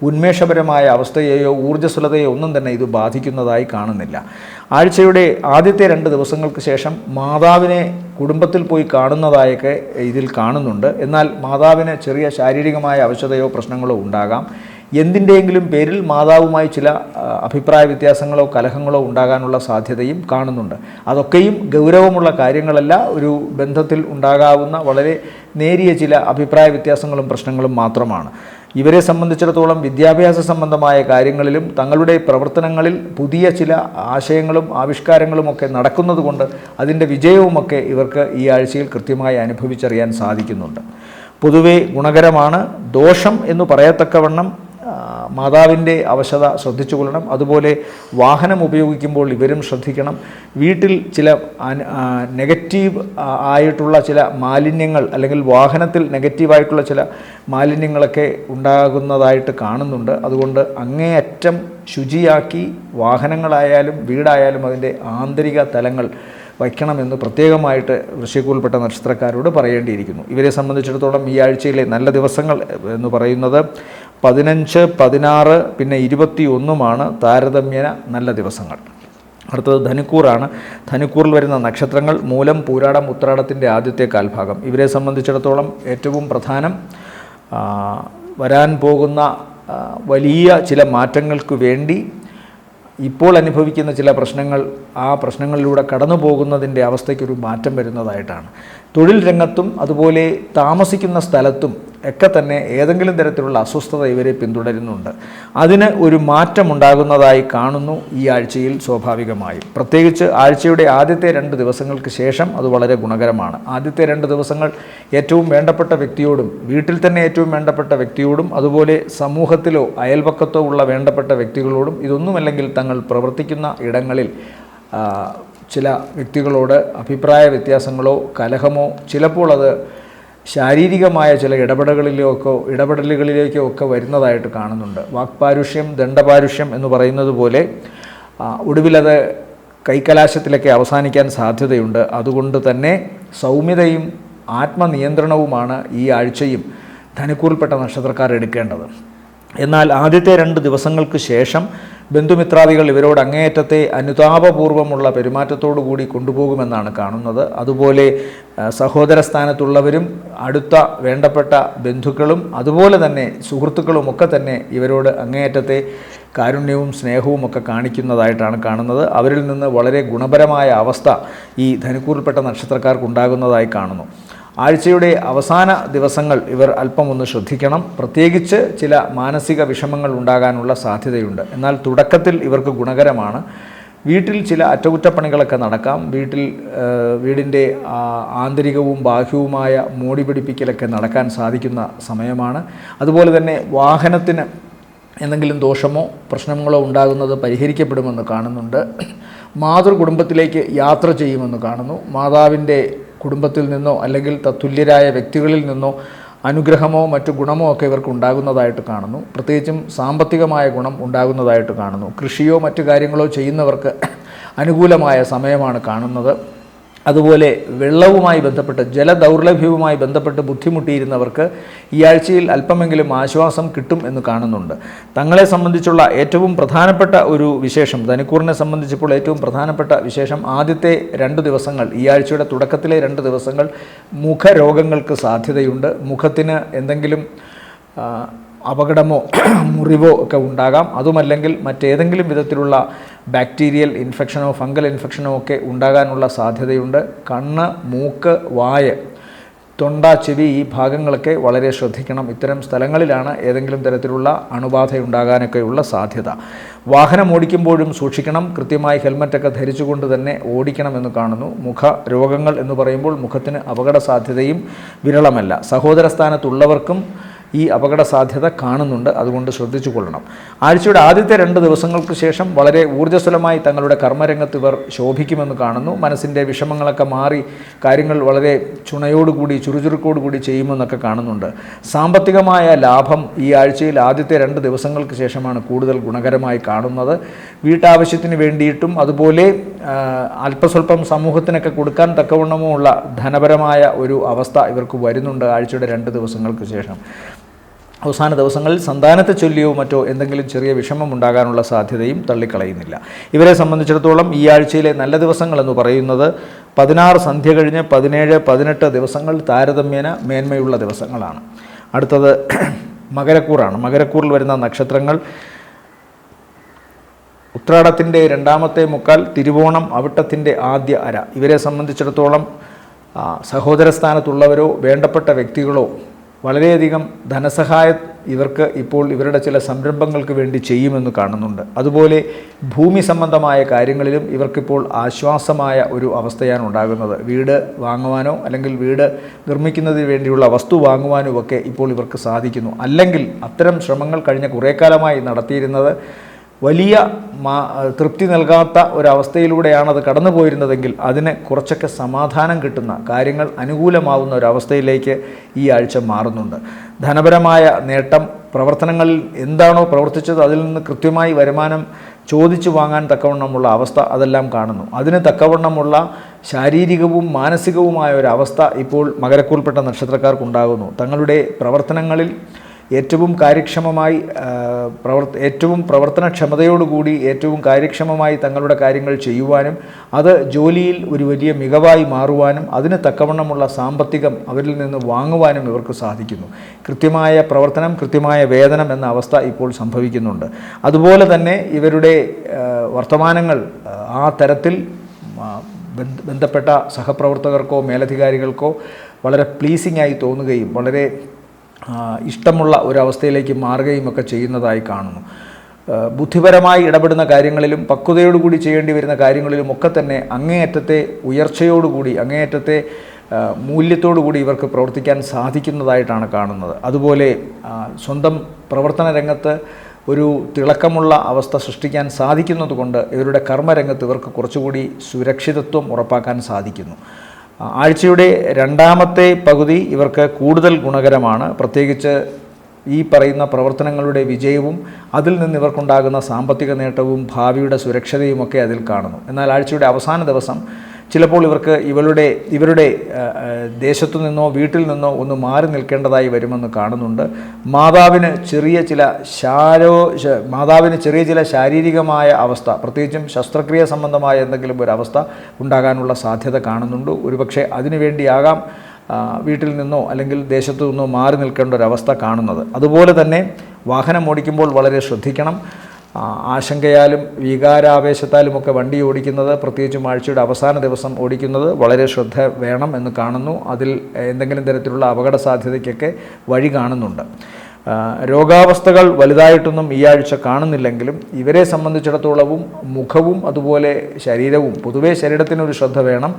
ഉന്മേഷപരമായ അവസ്ഥയെയോ ഊർജ്ജസ്വലതയോ ഒന്നും തന്നെ ഇത് ബാധിക്കുന്നതായി കാണുന്നില്ല. ആഴ്ചയുടെ ആദ്യത്തെ 2 ദിവസങ്ങൾക്ക് ശേഷം മാതാവിനെ കുടുംബത്തിൽ പോയി കാണുന്നതായൊക്കെ ഇതിൽ കാണുന്നുണ്ട്. എന്നാൽ മാതാവിന് ചെറിയ ശാരീരികമായ അവശതയോ പ്രശ്നങ്ങളോ ഉണ്ടാകാം. എന്തിൻ്റെയെങ്കിലും പേരിൽ മാതാവുമായി ചില അഭിപ്രായ വ്യത്യാസങ്ങളോ കലഹങ്ങളോ ഉണ്ടാകാനുള്ള സാധ്യതയും കാണുന്നുണ്ട്. അതൊക്കെയും ഗൗരവമുള്ള കാര്യങ്ങളല്ല, ഒരു ബന്ധത്തിൽ ഉണ്ടാകാവുന്ന വളരെ നേരിയ ചില അഭിപ്രായ വ്യത്യാസങ്ങളും പ്രശ്നങ്ങളും മാത്രമാണ്. ഇവരെ സംബന്ധിച്ചിടത്തോളം വിദ്യാഭ്യാസ സംബന്ധമായ കാര്യങ്ങളിലും തങ്ങളുടെ പ്രവർത്തനങ്ങളിൽ പുതിയ ചില ആശയങ്ങളും ആവിഷ്കാരങ്ങളുമൊക്കെ നടക്കുന്നതുകൊണ്ട് അതിൻ്റെ വിജയവുമൊക്കെ ഇവർക്ക് ഈ ആഴ്ചയിൽ കൃത്യമായി അനുഭവിച്ചറിയാൻ സാധിക്കുന്നുണ്ട്. പൊതുവെ ഗുണകരമാണ്. ദോഷം എന്ന് പറയത്തക്കവണ്ണം മാതാവിൻ്റെ അവശത ശ്രദ്ധിച്ചുകൊള്ളണം. അതുപോലെ വാഹനം ഉപയോഗിക്കുമ്പോൾ ഇവരും ശ്രദ്ധിക്കണം. വീട്ടിൽ ചില നെഗറ്റീവ് ആയിട്ടുള്ള ചില മാലിന്യങ്ങൾ അല്ലെങ്കിൽ വാഹനത്തിൽ നെഗറ്റീവായിട്ടുള്ള ചില മാലിന്യങ്ങളൊക്കെ ഉണ്ടാകുന്നതായിട്ട് കാണുന്നുണ്ട്. അതുകൊണ്ട് അങ്ങേയറ്റം ശുചിയാക്കി വാഹനങ്ങളായാലും വീടായാലും അതിൻ്റെ ആന്തരിക തലങ്ങൾ വയ്ക്കണമെന്ന് പ്രത്യേകമായിട്ട് വൃശ്ചികക്കൂറിൽപ്പെട്ട നക്ഷത്രക്കാരോട് പറയേണ്ടിയിരിക്കുന്നു. ഇവരെ സംബന്ധിച്ചിടത്തോളം ഈ ആഴ്ചയിലെ നല്ല ദിവസങ്ങൾ എന്ന് പറയുന്നത് 15, 16 പിന്നെ 21 താരതമ്യേന നല്ല ദിവസങ്ങൾ. അടുത്തത് ധനുക്കൂറാണ്. ധനുക്കൂറിൽ വരുന്ന നക്ഷത്രങ്ങൾ മൂലം, പൂരാടം, ഉത്രാടത്തിൻ്റെ ആദ്യത്തെ കാൽഭാഗം. ഇവരെ സംബന്ധിച്ചിടത്തോളം ഏറ്റവും പ്രധാനം വരാൻ പോകുന്ന വലിയ ചില മാറ്റങ്ങൾക്ക് വേണ്ടി ഇപ്പോൾ അനുഭവിക്കുന്ന ചില പ്രശ്നങ്ങൾ, ആ പ്രശ്നങ്ങളിലൂടെ കടന്നു പോകുന്നതിൻ്റെ അവസ്ഥയ്ക്കൊരു മാറ്റം വരുന്നതായിട്ടാണ്. തൊഴിൽ രംഗത്തും അതുപോലെ താമസിക്കുന്ന സ്ഥലത്തും ഒക്കെ തന്നെ ഏതെങ്കിലും തരത്തിലുള്ള അസ്വസ്ഥത ഇവരെ പിന്തുടരുന്നുണ്ട്. അതിന് ഒരു മാറ്റമുണ്ടാകുന്നതായി കാണുന്നു ഈ ആഴ്ചയിൽ സ്വാഭാവികമായും. പ്രത്യേകിച്ച് ആഴ്ചയുടെ ആദ്യത്തെ 2 ദിവസങ്ങൾക്ക് ശേഷം അത് വളരെ ഗുണകരമാണ്. ആദ്യത്തെ 2 ദിവസങ്ങൾ ഏറ്റവും വേണ്ടപ്പെട്ട വ്യക്തിയോടും, വീട്ടിൽ തന്നെ ഏറ്റവും വേണ്ടപ്പെട്ട വ്യക്തിയോടും, അതുപോലെ സമൂഹത്തിലോ അയൽപക്കത്തോ ഉള്ള വേണ്ടപ്പെട്ട വ്യക്തികളോടും, ഇതൊന്നുമല്ലെങ്കിൽ തങ്ങൾ പ്രവർത്തിക്കുന്ന ഇടങ്ങളിൽ ചില വ്യക്തികളോട് അഭിപ്രായ വ്യത്യാസങ്ങളോ കലഹമോ, ചിലപ്പോൾ അത് ശാരീരികമായ ചില ഇടപെടലുകളിലേക്കോ ഒക്കെ വരുന്നതായിട്ട് കാണുന്നുണ്ട്. വാക്പാരുഷ്യം, ദണ്ഡപാരുഷ്യം എന്ന് പറയുന്നത് പോലെ ഒടുവിലത് കൈക്കലാശത്തിലൊക്കെ അവസാനിക്കാൻ സാധ്യതയുണ്ട്. അതുകൊണ്ട് തന്നെ സൗമ്യതയും ആത്മനിയന്ത്രണവുമാണ് ഈ ആഴ്ചയും ധനുക്കൂറിൽപ്പെട്ട നക്ഷത്രക്കാർ എടുക്കേണ്ടത്. എന്നാൽ ആദ്യത്തെ 2 ദിവസങ്ങൾക്ക് ശേഷം ബന്ധുമിത്രാദികൾ ഇവരോട് അങ്ങേയറ്റത്തെ അനുതാപപൂർവമുള്ള പെരുമാറ്റത്തോടു കൂടി കൊണ്ടുപോകുമെന്നാണ് കാണുന്നത്. അതുപോലെ സഹോദര സ്ഥാനത്തുള്ളവരും അടുത്ത വേണ്ടപ്പെട്ട ബന്ധുക്കളും അതുപോലെ തന്നെ സുഹൃത്തുക്കളും ഒക്കെ തന്നെ ഇവരോട് അങ്ങേയറ്റത്തെ കാരുണ്യവും സ്നേഹവും ഒക്കെ കാണിക്കുന്നതായിട്ടാണ് കാണുന്നത്. അവരിൽ നിന്ന് വളരെ ഗുണപരമായ അവസ്ഥ ഈ ധനുക്കൂറിൽപ്പെട്ട നക്ഷത്രക്കാർക്കുണ്ടാകുന്നതായി കാണുന്നു. ആഴ്ചയുടെ അവസാന ദിവസങ്ങൾ ഇവർ അല്പമൊന്ന് ശ്രദ്ധിക്കണം. പ്രത്യേകിച്ച് ചില മാനസിക വിഷമങ്ങൾ ഉണ്ടാകാനുള്ള സാധ്യതയുണ്ട്. എന്നാൽ തുടക്കത്തിൽ ഇവർക്ക് ഗുണകരമാണ്. വീട്ടിൽ ചില അറ്റകുറ്റപ്പണികളൊക്കെ നടക്കാം. വീടിൻ്റെ ആന്തരികവും ബാഹ്യവുമായ മോടി പിടിപ്പിക്കലൊക്കെ നടക്കാൻ സാധിക്കുന്ന സമയമാണ്. അതുപോലെ തന്നെ വാഹനത്തിന് എന്തെങ്കിലും ദോഷമോ പ്രശ്നങ്ങളോ ഉണ്ടാകുന്നത് പരിഹരിക്കപ്പെടുമെന്ന് കാണുന്നുണ്ട്. മാതൃകുടുംബത്തിലേക്ക് യാത്ര ചെയ്യുമെന്ന് കാണുന്നു. മാതാവിൻ്റെ കുടുംബത്തിൽ നിന്നോ അല്ലെങ്കിൽ തത്തുല്യരായ വ്യക്തികളിൽ നിന്നോ അനുഗ്രഹമോ മറ്റു ഗുണമോ ഒക്കെ ഇവർക്ക് ഉണ്ടാകുന്നതായിട്ട് കാണുന്നു. പ്രത്യേകിച്ചും സാമ്പത്തികമായ ഗുണം ഉണ്ടാകുന്നതായിട്ട് കാണുന്നു. കൃഷിയോ മറ്റു കാര്യങ്ങളോ ചെയ്യുന്നവർക്ക് അനുകൂലമായ സമയമാണ് കാണുന്നത്. അതുപോലെ വെള്ളവുമായി ബന്ധപ്പെട്ട്, ജലദൗർലഭ്യവുമായി ബന്ധപ്പെട്ട് ബുദ്ധിമുട്ടിയിരുന്നവർക്ക് ഈ ആഴ്ചയിൽ അല്പമെങ്കിലും ആശ്വാസം കിട്ടും എന്ന് കാണുന്നുണ്ട്. തങ്ങളെ സംബന്ധിച്ചുള്ള ഏറ്റവും പ്രധാനപ്പെട്ട ഒരു വിശേഷം, ധനുക്കൂറിനെ സംബന്ധിച്ചപ്പോൾ ഏറ്റവും പ്രധാനപ്പെട്ട വിശേഷം ആദ്യത്തെ 2 ദിവസങ്ങൾ, ഈ ആഴ്ചയുടെ തുടക്കത്തിലെ 2 ദിവസങ്ങൾ മുഖരോഗങ്ങൾക്ക് സാധ്യതയുണ്ട്. മുഖത്തിന് എന്തെങ്കിലും അപകടമോ മുറിവോ ഒക്കെ ഉണ്ടാകാം. അതുമല്ലെങ്കിൽ മറ്റേതെങ്കിലും വിധത്തിലുള്ള ബാക്ടീരിയൽ ഇൻഫെക്ഷനോ ഫംഗൽ ഇൻഫെക്ഷനോ ഒക്കെ ഉണ്ടാകാനുള്ള സാധ്യതയുണ്ട്. കണ്ണ്, മൂക്ക്, വായ്, തൊണ്ട, ചെവി ഈ ഭാഗങ്ങളൊക്കെ വളരെ ശ്രദ്ധിക്കണം. ഇത്തരം സ്ഥലങ്ങളിലാണ് ഏതെങ്കിലും തരത്തിലുള്ള അണുബാധയുണ്ടാകാനൊക്കെയുള്ള സാധ്യത. വാഹനം ഓടിക്കുമ്പോഴും സൂക്ഷിക്കണം. കൃത്യമായി ഹെൽമറ്റൊക്കെ ധരിച്ചുകൊണ്ട് തന്നെ ഓടിക്കണമെന്ന് കാണുന്നു. മുഖ രോഗങ്ങൾ എന്ന് പറയുമ്പോൾ മുഖത്തിന് അപകട സാധ്യതയും വിരളമല്ല. സഹോദര സ്ഥാനത്തുള്ളവർക്കും ഈ അപകട സാധ്യത കാണുന്നുണ്ട്. അതുകൊണ്ട് ശ്രദ്ധിച്ചു കൊള്ളണം. ആഴ്ചയുടെ ആദ്യത്തെ 2 ദിവസങ്ങൾക്ക് ശേഷം വളരെ ഊർജ്ജസ്വലമായി തങ്ങളുടെ കർമ്മരംഗത്ത് ഇവർ ശോഭിക്കുമെന്ന് കാണുന്നു. മനസ്സിൻ്റെ വിഷമങ്ങളൊക്കെ മാറി കാര്യങ്ങൾ വളരെ ചുണയോടുകൂടി ചുറുചുറുക്കോടുകൂടി ചെയ്യുമെന്നൊക്കെ കാണുന്നുണ്ട്. സാമ്പത്തികമായ ലാഭം ഈ ആഴ്ചയിൽ ആദ്യത്തെ 2 ദിവസങ്ങൾക്ക് ശേഷമാണ് കൂടുതൽ ഗുണകരമായി കാണുന്നത്. വീട്ടാവശ്യത്തിന് വേണ്ടിയിട്ടും അതുപോലെ അല്പസ്വല്പം സമൂഹത്തിനൊക്കെ കൊടുക്കാൻ തക്കവണ്ണമുള്ള ധനപരമായ ഒരു അവസ്ഥ ഇവർക്ക് വരുന്നുണ്ട് ആഴ്ചയുടെ 2 ദിവസങ്ങൾക്ക് ശേഷം. അവസാന ദിവസങ്ങളിൽ സന്താനത്തെ ചൊല്ലിയോ മറ്റോ എന്തെങ്കിലും ചെറിയ വിഷമം ഉണ്ടാകാനുള്ള സാധ്യതയും തള്ളിക്കളയുന്നില്ല. ഇവരെ സംബന്ധിച്ചിടത്തോളം ഈ ആഴ്ചയിലെ നല്ല ദിവസങ്ങളെന്ന് പറയുന്നത് 16 സന്ധ്യ കഴിഞ്ഞ് 17, 18 ദിവസങ്ങൾ താരതമ്യേന മേന്മയുള്ള ദിവസങ്ങളാണ്. അടുത്തത് മകരക്കൂറാണ്. മകരക്കൂറിൽ വരുന്ന നക്ഷത്രങ്ങൾ ഉത്രാടത്തിൻ്റെ 2ാമത്തെ മുക്കാൽ, തിരുവോണം, അവിട്ടത്തിൻ്റെ ആദ്യ അര. ഇവരെ സംബന്ധിച്ചിടത്തോളം സഹോദര സ്ഥാനത്തുള്ളവരോ വേണ്ടപ്പെട്ട വ്യക്തികളോ വളരെയധികം ധനസഹായം ഇവർക്ക് ഇപ്പോൾ ഇവരുടെ ചില സംരംഭങ്ങൾക്ക് വേണ്ടി ചെയ്യുമെന്ന് കാണുന്നുണ്ട്. അതുപോലെ ഭൂമി സംബന്ധമായ കാര്യങ്ങളിലും ഇവർക്കിപ്പോൾ ആശ്വാസമായ ഒരു അവസ്ഥയാണ് ഉണ്ടാകുന്നത്. വീട് വാങ്ങുവാനോ അല്ലെങ്കിൽ വീട് നിർമ്മിക്കുന്നതിന് വേണ്ടിയുള്ള വസ്തു വാങ്ങുവാനോ ഒക്കെ ഇപ്പോൾ ഇവർക്ക് സാധിക്കുന്നു. അല്ലെങ്കിൽ അത്തരം ശ്രമങ്ങൾ കഴിഞ്ഞ കുറേ കാലമായി നടത്തിയിരുന്നത് വലിയ തൃപ്തി നൽകാത്ത ഒരവസ്ഥയിലൂടെയാണത് കടന്നു പോയിരുന്നതെങ്കിൽ അതിന് കുറച്ചൊക്കെ സമാധാനം കിട്ടുന്ന, കാര്യങ്ങൾ അനുകൂലമാവുന്ന ഒരവസ്ഥയിലേക്ക് ഈ ആഴ്ച മാറുന്നുണ്ട്. ധനപരമായ നേട്ടം, പ്രവർത്തനങ്ങളിൽ എന്താണോ പ്രവർത്തിച്ചത് അതിൽ നിന്ന് കൃത്യമായി വരുമാനം ചോദിച്ചു വാങ്ങാൻ തക്കവണ്ണമുള്ള അവസ്ഥ അതെല്ലാം കാണുന്നു. അതിന് തക്കവണ്ണമുള്ള ശാരീരികവും മാനസികവുമായ ഒരവസ്ഥ ഇപ്പോൾ മകരക്കൂറിൽപ്പെട്ട നക്ഷത്രക്കാർക്കുണ്ടാകുന്നു. തങ്ങളുടെ പ്രവർത്തനങ്ങളിൽ ഏറ്റവും കാര്യക്ഷമമായി ഏറ്റവും പ്രവർത്തനക്ഷമതയോടുകൂടി ഏറ്റവും കാര്യക്ഷമമായി തങ്ങളുടെ കാര്യങ്ങൾ ചെയ്യുവാനും അത് ജോലിയിൽ ഒരു വലിയ മികവായി മാറുവാനും അതിന് തക്കവണ്ണമുള്ള സാമ്പത്തികം അവരിൽ നിന്ന് വാങ്ങുവാനും ഇവർക്ക് സാധിക്കുന്നു. കൃത്യമായ പ്രവർത്തനം, കൃത്യമായ വേതനം എന്ന അവസ്ഥ ഇപ്പോൾ സംഭവിക്കുന്നുണ്ട്. അതുപോലെ തന്നെ ഇവരുടെ വർത്തമാനങ്ങൾ ആ തരത്തിൽ ബന്ധപ്പെട്ട സഹപ്രവർത്തകർക്കോ മേലധികാരികൾക്കോ വളരെ പ്ലീസിംഗ് ആയി തോന്നുകയും വളരെ ഇഷ്ടമുള്ള ഒരവസ്ഥയിലേക്ക് മാറുകയും ഒക്കെ ചെയ്യുന്നതായി കാണുന്നു. ബുദ്ധിപരമായി ഇടപെടുന്ന കാര്യങ്ങളിലും പക്വതയോടുകൂടി ചെയ്യേണ്ടി വരുന്ന കാര്യങ്ങളിലും ഒക്കെ തന്നെ അങ്ങേയറ്റത്തെ ഉയർച്ചയോടുകൂടി അങ്ങേയറ്റത്തെ മൂല്യത്തോടുകൂടി ഇവർക്ക് പ്രവർത്തിക്കാൻ സാധിക്കുന്നതായിട്ടാണ് കാണുന്നത്. അതുപോലെ സ്വന്തം പ്രവർത്തന രംഗത്ത് ഒരു തിളക്കമുള്ള അവസ്ഥ സൃഷ്ടിക്കാൻ സാധിക്കുന്നതുകൊണ്ട് ഇവരുടെ കർമ്മരംഗത്ത് ഇവർക്ക് കുറച്ചുകൂടി സുരക്ഷിതത്വം ഉറപ്പാക്കാൻ സാധിക്കുന്നു. ആഴ്ചയുടെ രണ്ടാമത്തെ പകുതി ഇവർക്ക് കൂടുതൽ ഗുണകരമാണ്. പ്രത്യേകിച്ച് ഈ പറയുന്ന പ്രവർത്തനങ്ങളുടെ വിജയവും അതിൽ നിന്ന് ഇവർക്കുണ്ടാകുന്ന സാമ്പത്തിക നേട്ടവും ഭാവിയുടെ സുരക്ഷതയുമൊക്കെ അതിൽ കാണുന്നു. എന്നാൽ ആഴ്ചയുടെ അവസാന ദിവസം ചിലപ്പോൾ ഇവർക്ക് ഇവരുടെ ദേശത്തു നിന്നോ വീട്ടിൽ നിന്നോ ഒന്ന് മാറി നിൽക്കേണ്ടതായി വരുമെന്ന് കാണുന്നുണ്ട്. മാതാവിന് ചെറിയ ചില ശാരീരികമായ അവസ്ഥ, പ്രത്യേകിച്ചും ശസ്ത്രക്രിയ സംബന്ധമായ എന്തെങ്കിലും ഒരു അവസ്ഥ ഉണ്ടാകാനുള്ള സാധ്യത കാണുന്നുണ്ട്. ഒരുപക്ഷെ അതിനുവേണ്ടിയാകാം വീട്ടിൽ നിന്നോ അല്ലെങ്കിൽ ദേശത്തു നിന്നോ മാറി നിൽക്കേണ്ട ഒരവസ്ഥ കാണുന്നത്. അതുപോലെ തന്നെ വാഹനം ഓടിക്കുമ്പോൾ വളരെ ശ്രദ്ധിക്കണം. ആശങ്കയാലും വികാരാവേശത്താലുമൊക്കെ വണ്ടി ഓടിക്കുന്നത്, പ്രത്യേകിച്ചും ആഴ്ചയുടെ അവസാന ദിവസം ഓടിക്കുന്നത് വളരെ ശ്രദ്ധ വേണം എന്ന് കാണുന്നു. അതിൽ എന്തെങ്കിലും തരത്തിലുള്ള അപകട സാധ്യതയ്ക്കൊക്കെ വഴി കാണുന്നുണ്ട്. രോഗാവസ്ഥകൾ വലുതായിട്ടൊന്നും ഈ ആഴ്ച കാണുന്നില്ലെങ്കിലും ഇവരെ സംബന്ധിച്ചിടത്തോളവും മുഖവും അതുപോലെ ശരീരവും, പൊതുവേ ശരീരത്തിനൊരു ശ്രദ്ധ വേണം.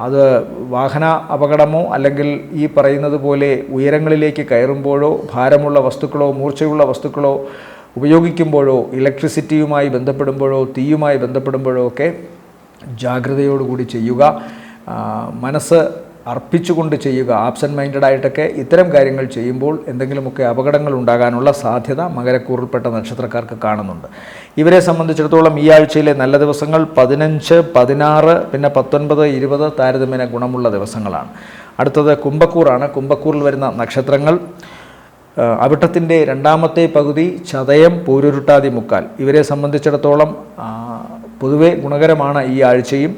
അത് വാഹന അപകടമോ അല്ലെങ്കിൽ ഈ പറയുന്നത് പോലെ ഉയരങ്ങളിലേക്ക് കയറുമ്പോഴോ ഭാരമുള്ള വസ്തുക്കളോ മൂർച്ചയുള്ള വസ്തുക്കളോ ഉപയോഗിക്കുമ്പോഴോ ഇലക്ട്രിസിറ്റിയുമായി ബന്ധപ്പെടുമ്പോഴോ തീയുമായി ബന്ധപ്പെടുമ്പോഴോ ഒക്കെ ജാഗ്രതയോടുകൂടി ചെയ്യുക. മനസ്സ് അർപ്പിച്ചുകൊണ്ട് ചെയ്യുക. ആബ്സെൻറ്റ് മൈൻഡഡായിട്ടൊക്കെ ഇത്തരം കാര്യങ്ങൾ ചെയ്യുമ്പോൾ എന്തെങ്കിലുമൊക്കെ അപകടങ്ങൾ ഉണ്ടാകാനുള്ള സാധ്യത മകരക്കൂറിൽപ്പെട്ട നക്ഷത്രക്കാർക്ക് കാണുന്നുണ്ട്. ഇവരെ സംബന്ധിച്ചിടത്തോളം ഈ ആഴ്ചയിലെ നല്ല ദിവസങ്ങൾ 15, 16, പിന്നെ 19, 20 താരതമ്യേന ഗുണമുള്ള ദിവസങ്ങളാണ്. അടുത്തത് കുംഭക്കൂറാണ്. കുംഭക്കൂറിൽ വരുന്ന നക്ഷത്രങ്ങൾ അവിട്ടത്തിൻ്റെ രണ്ടാമത്തെ പകുതി, ചതയം, പൂരുരുട്ടാതി, മുക്കാൽ. ഇവരെ സംബന്ധിച്ചിടത്തോളം പൊതുവെ ഗുണകരമാണ് ഈ ആഴ്ചയും.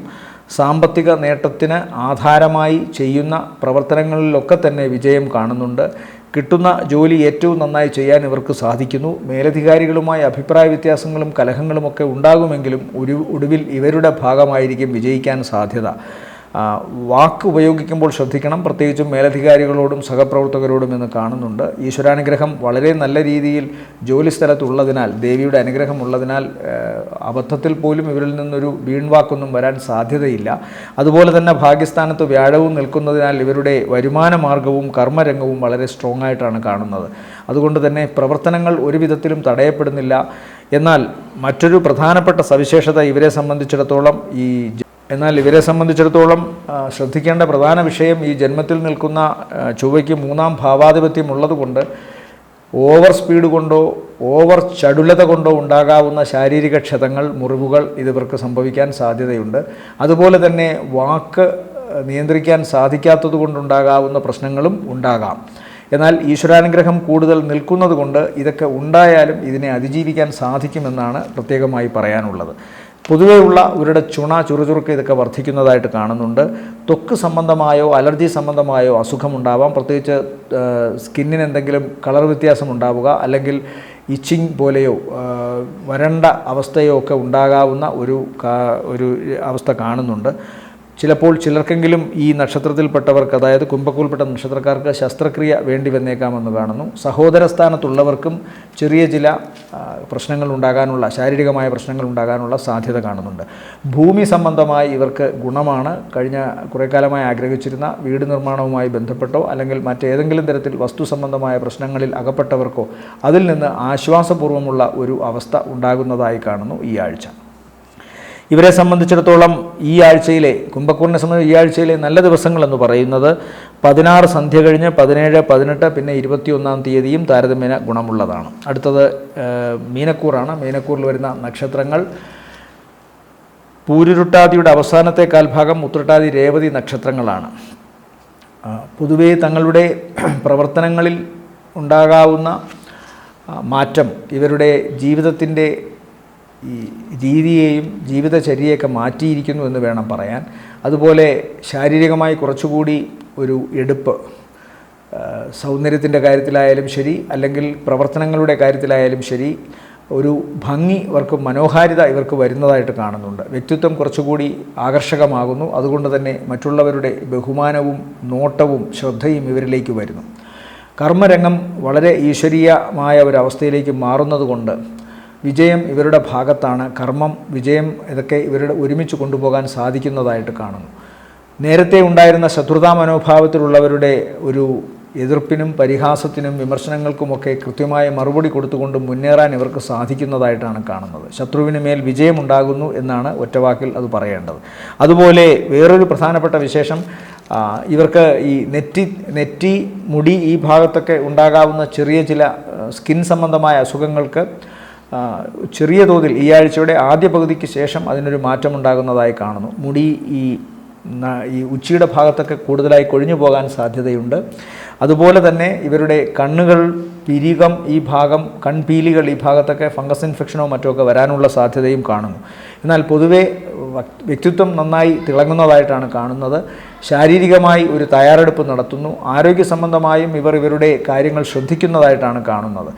സാമ്പത്തിക നേട്ടത്തിന് ആധാരമായി ചെയ്യുന്ന പ്രവർത്തനങ്ങളിലൊക്കെ തന്നെ വിജയം കാണുന്നുണ്ട്. കിട്ടുന്ന ജോലി ഏറ്റവും നന്നായി ചെയ്യാൻ ഇവർക്ക് സാധിക്കുന്നു. മേലധികാരികളുമായി അഭിപ്രായ വ്യത്യാസങ്ങളും കലഹങ്ങളുമൊക്കെ ഉണ്ടാകുമെങ്കിലും ഒടുവിൽ ഇവരുടെ ഭാഗമായിരിക്കും വിജയിക്കാൻ സാധ്യത. വാക്ക് ഉപയോഗിക്കുമ്പോൾ ശ്രദ്ധിക്കണം, പ്രത്യേകിച്ചും മേലധികാരികളോടും സഹപ്രവർത്തകരോടും എന്ന് കാണുന്നുണ്ട്. ഈശ്വരാനുഗ്രഹം വളരെ നല്ല രീതിയിൽ ജോലി സ്ഥലത്തുള്ളതിനാൽ, ദേവിയുടെ അനുഗ്രഹം ഉള്ളതിനാൽ അബദ്ധത്തിൽ പോലും ഇവരിൽ നിന്നൊരു വീൺവാക്കൊന്നും വരാൻ സാധ്യതയില്ല. അതുപോലെ തന്നെ ഭാഗ്യസ്ഥാനത്ത് വ്യാഴവും നിൽക്കുന്നതിനാൽ ഇവരുടെ വരുമാന മാർഗവും കർമ്മരംഗവും വളരെ സ്ട്രോങ് ആയിട്ടാണ് കാണുന്നത്. അതുകൊണ്ട് തന്നെ പ്രവർത്തനങ്ങൾ ഒരു വിധത്തിലും തടയപ്പെടുന്നില്ല. എന്നാൽ മറ്റൊരു പ്രധാനപ്പെട്ട സവിശേഷത ഇവരെ സംബന്ധിച്ചിടത്തോളം ശ്രദ്ധിക്കേണ്ട പ്രധാന വിഷയം, ഈ ജന്മത്തിൽ നിൽക്കുന്ന ചൊവ്വയ്ക്ക് 3ാം ഭാവാധിപത്യം ഉള്ളതുകൊണ്ട് ഓവർ സ്പീഡ് കൊണ്ടോ ഓവർ ചടുലത കൊണ്ടോ ഉണ്ടാകാവുന്ന ശാരീരിക ക്ഷതങ്ങൾ, മുറിവുകൾ ഇതിവർക്ക് സംഭവിക്കാൻ സാധ്യതയുണ്ട്. അതുപോലെ തന്നെ വാക്ക് നിയന്ത്രിക്കാൻ സാധിക്കാത്തത് കൊണ്ടുണ്ടാകാവുന്ന പ്രശ്നങ്ങളും ഉണ്ടാകാം. എന്നാൽ ഈശ്വരാനുഗ്രഹം കൂടുതൽ നിൽക്കുന്നത് കൊണ്ട് ഇതൊക്കെ ഉണ്ടായാലും ഇതിനെ അതിജീവിക്കാൻ സാധിക്കുമെന്നാണ് പ്രത്യേകമായി പറയാനുള്ളത്. പൊതുവെയുള്ള ഇവരുടെ ചുറുചുറുക്ക് ഇതൊക്കെ വർദ്ധിക്കുന്നതായിട്ട് കാണുന്നുണ്ട്. ത്വക്ക് സംബന്ധമായോ അലർജി സംബന്ധമായോ അസുഖമുണ്ടാവാം. പ്രത്യേകിച്ച് സ്കിന്നിന് എന്തെങ്കിലും കളർ വ്യത്യാസം ഉണ്ടാവുക, അല്ലെങ്കിൽ ഇച്ചിങ് പോലെയോ വരണ്ട അവസ്ഥയോ ഒക്കെ ഉണ്ടാകാവുന്ന ഒരു അവസ്ഥ കാണുന്നുണ്ട്. ചിലപ്പോൾ ചിലർക്കെങ്കിലും ഈ നക്ഷത്രത്തിൽപ്പെട്ടവർക്ക്, അതായത് കുംഭക്കൂറിൽപ്പെട്ട നക്ഷത്രക്കാർക്ക് ശസ്ത്രക്രിയ വേണ്ടി വന്നേക്കാമെന്ന് കാണുന്നു. സഹോദര സ്ഥാനത്തുള്ളവർക്കും ചെറിയ ചില പ്രശ്നങ്ങൾ ഉണ്ടാകാനുള്ള, ശാരീരികമായ പ്രശ്നങ്ങൾ ഉണ്ടാകാനുള്ള സാധ്യത കാണുന്നുണ്ട്. ഭൂമി സംബന്ധമായി ഇവർക്ക് ഗുണമാണ്. കഴിഞ്ഞ കുറേ കാലമായി ആഗ്രഹിച്ചിരുന്ന വീട് നിർമ്മാണവുമായി ബന്ധപ്പെട്ടോ അല്ലെങ്കിൽ മറ്റേതെങ്കിലും തരത്തിൽ വസ്തു സംബന്ധമായ പ്രശ്നങ്ങളിൽ അകപ്പെട്ടവർക്കോ അതിൽ നിന്ന് ആശ്വാസപൂർവ്വമുള്ള ഒരു അവസ്ഥ ഉണ്ടാകുന്നതായി കാണുന്നു ഈ ആഴ്ച. ഇവരെ സംബന്ധിച്ചിടത്തോളം ഈ ആഴ്ചയിലെ, കുംഭക്കൂറിനെ സംബന്ധിച്ച് ഈ ആഴ്ചയിലെ നല്ല ദിവസങ്ങളെന്ന് പറയുന്നത് 16 സന്ധ്യ കഴിഞ്ഞ് 17, 18, പിന്നെ 21-ാം തീയതിയും താരതമ്യേന ഗുണമുള്ളതാണ്. അടുത്തത് മീനക്കൂറാണ്. മീനക്കൂറിൽ വരുന്ന നക്ഷത്രങ്ങൾ പൂരുരുട്ടാതിയുടെ അവസാനത്തെ കാൽഭാഗം, ഉത്രട്ടാതി, രേവതി നക്ഷത്രങ്ങളാണ്. പൊതുവേ തങ്ങളുടെ പ്രവർത്തനങ്ങളിൽ ഉണ്ടാകാവുന്ന മാറ്റം ഇവരുടെ ജീവിതത്തിൻ്റെ ഈ രീതിയെയും ജീവിതചര്യയൊക്കെ മാറ്റിയിരിക്കുന്നു എന്ന് വേണം പറയാൻ. അതുപോലെ ശാരീരികമായി കുറച്ചുകൂടി ഒരു എടുപ്പ്, സൗന്ദര്യത്തിൻ്റെ കാര്യത്തിലായാലും ശരി അല്ലെങ്കിൽ പ്രവർത്തനങ്ങളുടെ കാര്യത്തിലായാലും ശരി, ഒരു ഭംഗി ഇവർക്ക്, മനോഹാരിത ഇവർക്ക് വരുന്നതായിട്ട് കാണുന്നുണ്ട്. വ്യക്തിത്വം കുറച്ചുകൂടി ആകർഷകമാകുന്നു. അതുകൊണ്ട് തന്നെ മറ്റുള്ളവരുടെ ബഹുമാനവും നോട്ടവും ശ്രദ്ധയും ഇവരിലേക്ക് വരുന്നു. കർമ്മരംഗം വളരെ ഈശ്വരീയമായ ഒരവസ്ഥയിലേക്ക് മാറുന്നതുകൊണ്ട് വിജയം ഇവരുടെ ഭാഗത്താണ്. കർമ്മം, വിജയം ഇതൊക്കെ ഇവരുടെ ഒരുമിച്ച് കൊണ്ടുപോകാൻ സാധിക്കുന്നതായിട്ട് കാണുന്നു. നേരത്തെ ഉണ്ടായിരുന്ന ശത്രുതാ മനോഭാവത്തിലുള്ളവരുടെ ഒരു എതിർപ്പിനും പരിഹാസത്തിനും വിമർശനങ്ങൾക്കുമൊക്കെ കൃത്യമായ മറുപടി കൊടുത്തുകൊണ്ട് മുന്നേറാൻ ഇവർക്ക് സാധിക്കുന്നതായിട്ടാണ് കാണുന്നത്. ശത്രുവിന് മേൽ വിജയമുണ്ടാകുന്നു എന്നാണ് ഒറ്റവാക്കിൽ അത് പറയേണ്ടത്. അതുപോലെ വേറൊരു പ്രധാനപ്പെട്ട വിശേഷം, ഇവർക്ക് ഈ നെറ്റി മുടി ഈ ഭാഗത്തൊക്കെ ഉണ്ടാകാവുന്ന ചെറിയ ചില സ്കിൻ സംബന്ധമായ അസുഖങ്ങൾക്ക് ചെറിയ തോതിൽ ഈ ആഴ്ചയുടെ ആദ്യ പകുതിക്ക് ശേഷം അതിനൊരു മാറ്റമുണ്ടാകുന്നതായി കാണുന്നു. മുടി ഈ ഉച്ചിയുടെ ഭാഗത്തൊക്കെ കൂടുതലായി കൊഴിഞ്ഞു പോകാൻ സാധ്യതയുണ്ട്. അതുപോലെ തന്നെ ഇവരുടെ കണ്ണുകൾ, പിരികം ഈ ഭാഗം, കൺപീലികൾ ഈ ഭാഗത്തൊക്കെ ഫംഗസ് ഇൻഫെക്ഷനോ മറ്റോ ഒക്കെ വരാനുള്ള സാധ്യതയും കാണുന്നു. എന്നാൽ പൊതുവെ വ്യക്തിത്വം നന്നായി തിളങ്ങുന്നതായിട്ടാണ് കാണുന്നത്. ശാരീരികമായി ഒരു തയ്യാറെടുപ്പ് നടത്തുന്നു. ആരോഗ്യ സംബന്ധമായും ഇവരുടെ കാര്യങ്ങൾ ശ്രദ്ധിക്കുന്നതായിട്ടാണ് കാണുന്നത്.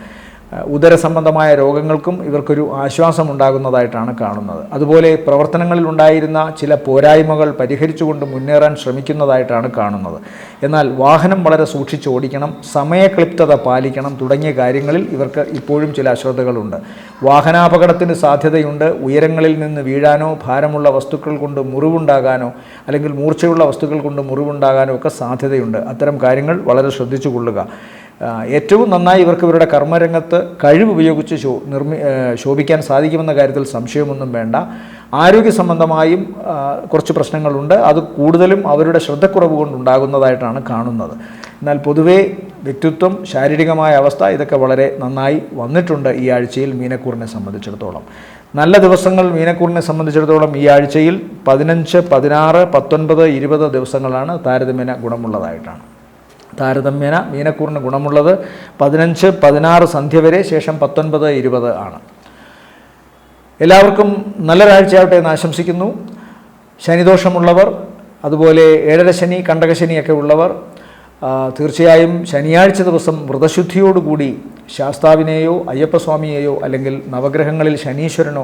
ഉദര സംബന്ധമായ രോഗങ്ങൾക്കും ഇവർക്കൊരു ആശ്വാസം ഉണ്ടാകുന്നതായിട്ടാണ് കാണുന്നത്. അതുപോലെ പ്രവർത്തനങ്ങളിൽ ഉണ്ടായിരുന്ന ചില പോരായ്മകൾ പരിഹരിച്ചുകൊണ്ട് മുന്നേറാൻ ശ്രമിക്കുന്നതായിട്ടാണ് കാണുന്നത്. എന്നാൽ വാഹനം വളരെ സൂക്ഷിച്ച് ഓടിക്കണം, സമയക്ലിപ്തത പാലിക്കണം തുടങ്ങിയ കാര്യങ്ങളിൽ ഇവർക്ക് ഇപ്പോഴും ചില അശ്രദ്ധകളുണ്ട്. വാഹനാപകടത്തിന് സാധ്യതയുണ്ട്. ഉയരങ്ങളിൽ നിന്ന് വീഴാനോ ഭാരമുള്ള വസ്തുക്കൾ കൊണ്ട് മുറിവുണ്ടാകാനോ അല്ലെങ്കിൽ മൂർച്ചയുള്ള വസ്തുക്കൾ കൊണ്ട് മുറിവുണ്ടാകാനോ ഒക്കെ സാധ്യതയുണ്ട്. അത്തരം കാര്യങ്ങൾ വളരെ ശ്രദ്ധിച്ചു കൊള്ളുക. ഏറ്റവും നന്നായി ഇവർക്ക് ഇവരുടെ കർമ്മരംഗത്ത് കഴിവുപയോഗിച്ച് ശോഭിക്കാൻ സാധിക്കുമെന്ന കാര്യത്തിൽ സംശയമൊന്നും വേണ്ട. ആരോഗ്യ സംബന്ധമായും കുറച്ച് പ്രശ്നങ്ങളുണ്ട്. അത് കൂടുതലും അവരുടെ ശ്രദ്ധക്കുറവ് കൊണ്ടുണ്ടാകുന്നതായിട്ടാണ് കാണുന്നത്. എന്നാൽ പൊതുവേ വ്യക്തിത്വം, ശാരീരികമായ അവസ്ഥ ഇതൊക്കെ വളരെ നന്നായി വന്നിട്ടുണ്ട് ഈ ആഴ്ചയിൽ മീനക്കൂറിനെ സംബന്ധിച്ചിടത്തോളം. നല്ല ദിവസങ്ങൾ മീനക്കൂറിനെ സംബന്ധിച്ചിടത്തോളം ഈ ആഴ്ചയിൽ 15, 16, 19, 20 ദിവസങ്ങളാണ് താരതമ്യേന ഗുണമുള്ളതായിട്ടാണ്. താരതമ്യേന മീനക്കൂറിന് ഗുണമുള്ളത് 15, 16 സന്ധ്യ വരെ, ശേഷം 19, 20 ആണ്. എല്ലാവർക്കും നല്ലൊരാഴ്ചയാവട്ടെ എന്ന് ആശംസിക്കുന്നു. ശനിദോഷമുള്ളവർ, അതുപോലെ 7.5 ശനി, കണ്ടകശനിയൊക്കെ ഉള്ളവർ തീർച്ചയായും ശനിയാഴ്ച ദിവസം വ്രതശുദ്ധിയോടുകൂടി ശാസ്താവിനെയോ അയ്യപ്പസ്വാമിയെയോ അല്ലെങ്കിൽ നവഗ്രഹങ്ങളിൽ ശനീശ്വരനോ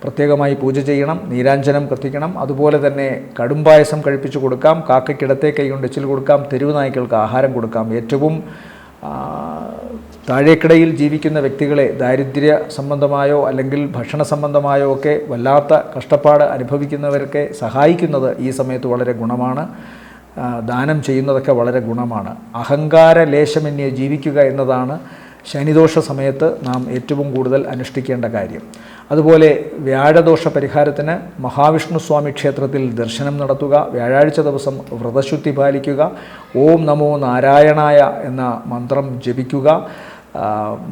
പ്രത്യേകമായി പൂജ ചെയ്യണം. നീരാഞ്ജനം കത്തിക്കണം. അതുപോലെ തന്നെ കടുംപായസം കഴിപ്പിച്ചു കൊടുക്കാം. കാക്കയ്ക്കിടത്തെ കൈ കൊണ്ട് എച്ചിൽ കൊടുക്കാം. തെരുവ് നായ്ക്കൾക്ക് ആഹാരം കൊടുക്കാം. ഏറ്റവും താഴേക്കിടയിൽ ജീവിക്കുന്ന വ്യക്തികളെ ദാരിദ്ര്യ സംബന്ധമായോ അല്ലെങ്കിൽ ഭക്ഷണ സംബന്ധമായോ ഒക്കെ വല്ലാത്ത കഷ്ടപ്പാട് അനുഭവിക്കുന്നവരൊക്കെ സഹായിക്കുന്നത് ഈ സമയത്ത് വളരെ ഗുണമാണ്. ദാനം ചെയ്യുന്നതൊക്കെ വളരെ ഗുണമാണ്. അഹങ്കാര ലേശമന്യേ ജീവിക്കുക എന്നതാണ് ശനിദോഷ സമയത്ത് നാം ഏറ്റവും കൂടുതൽ അനുഷ്ഠിക്കേണ്ട കാര്യം. അതുപോലെ വ്യാഴദോഷ പരിഹാരത്തിന് മഹാവിഷ്ണു സ്വാമി ക്ഷേത്രത്തിൽ ദർശനം നടത്തുക. വ്യാഴാഴ്ച ദിവസം വ്രതശുദ്ധി പാലിക്കുക. ഓം നമോ നാരായണായ എന്ന മന്ത്രം ജപിക്കുക.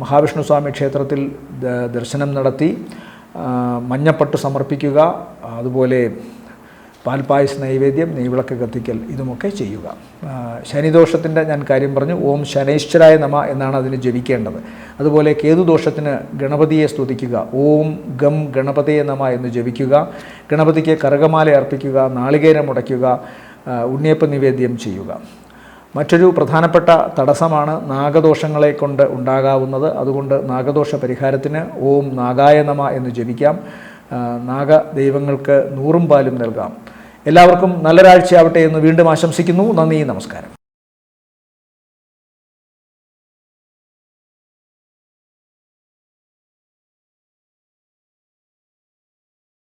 മഹാവിഷ്ണു സ്വാമി ക്ഷേത്രത്തിൽ ദർശനം നടത്തി മഞ്ഞപ്പട്ട് സമർപ്പിക്കുക. അതുപോലെ പാൽപ്പായസ നൈവേദ്യം, നെയ്വിളക്ക് കത്തിക്കൽ ഇതുമൊക്കെ ചെയ്യുക. ശനിദോഷത്തിൻ്റെ ഞാൻ കാര്യം പറഞ്ഞു. ഓം ശനൈശ്വരായ നമ എന്നാണ് അതിന് ജപിക്കേണ്ടത്. അതുപോലെ കേതുദോഷത്തിന് ഗണപതിയെ സ്തുതിക്കുക. ഓം ഗം ഗണപതിയെ നമ എന്ന് ജപിക്കുക. ഗണപതിക്ക് കറുകമാല അർപ്പിക്കുക. നാളികേരം മുടയ്ക്കുക. ഉണ്ണിയപ്പ നിവേദ്യം ചെയ്യുക. മറ്റൊരു പ്രധാനപ്പെട്ട തടസ്സമാണ് നാഗദോഷങ്ങളെ കൊണ്ട് ഉണ്ടാകാവുന്നത്. അതുകൊണ്ട് നാഗദോഷ പരിഹാരത്തിന് ഓം നാഗായ നമ എന്ന് ജപിക്കാം. നാഗദൈവങ്ങൾക്ക് 100 പാലും നൽകാം. എല്ലാവർക്കും നല്ലൊരാഴ്ചയാവട്ടെ എന്ന് വീണ്ടും ആശംസിക്കുന്നു. നന്ദി, നമസ്കാരം.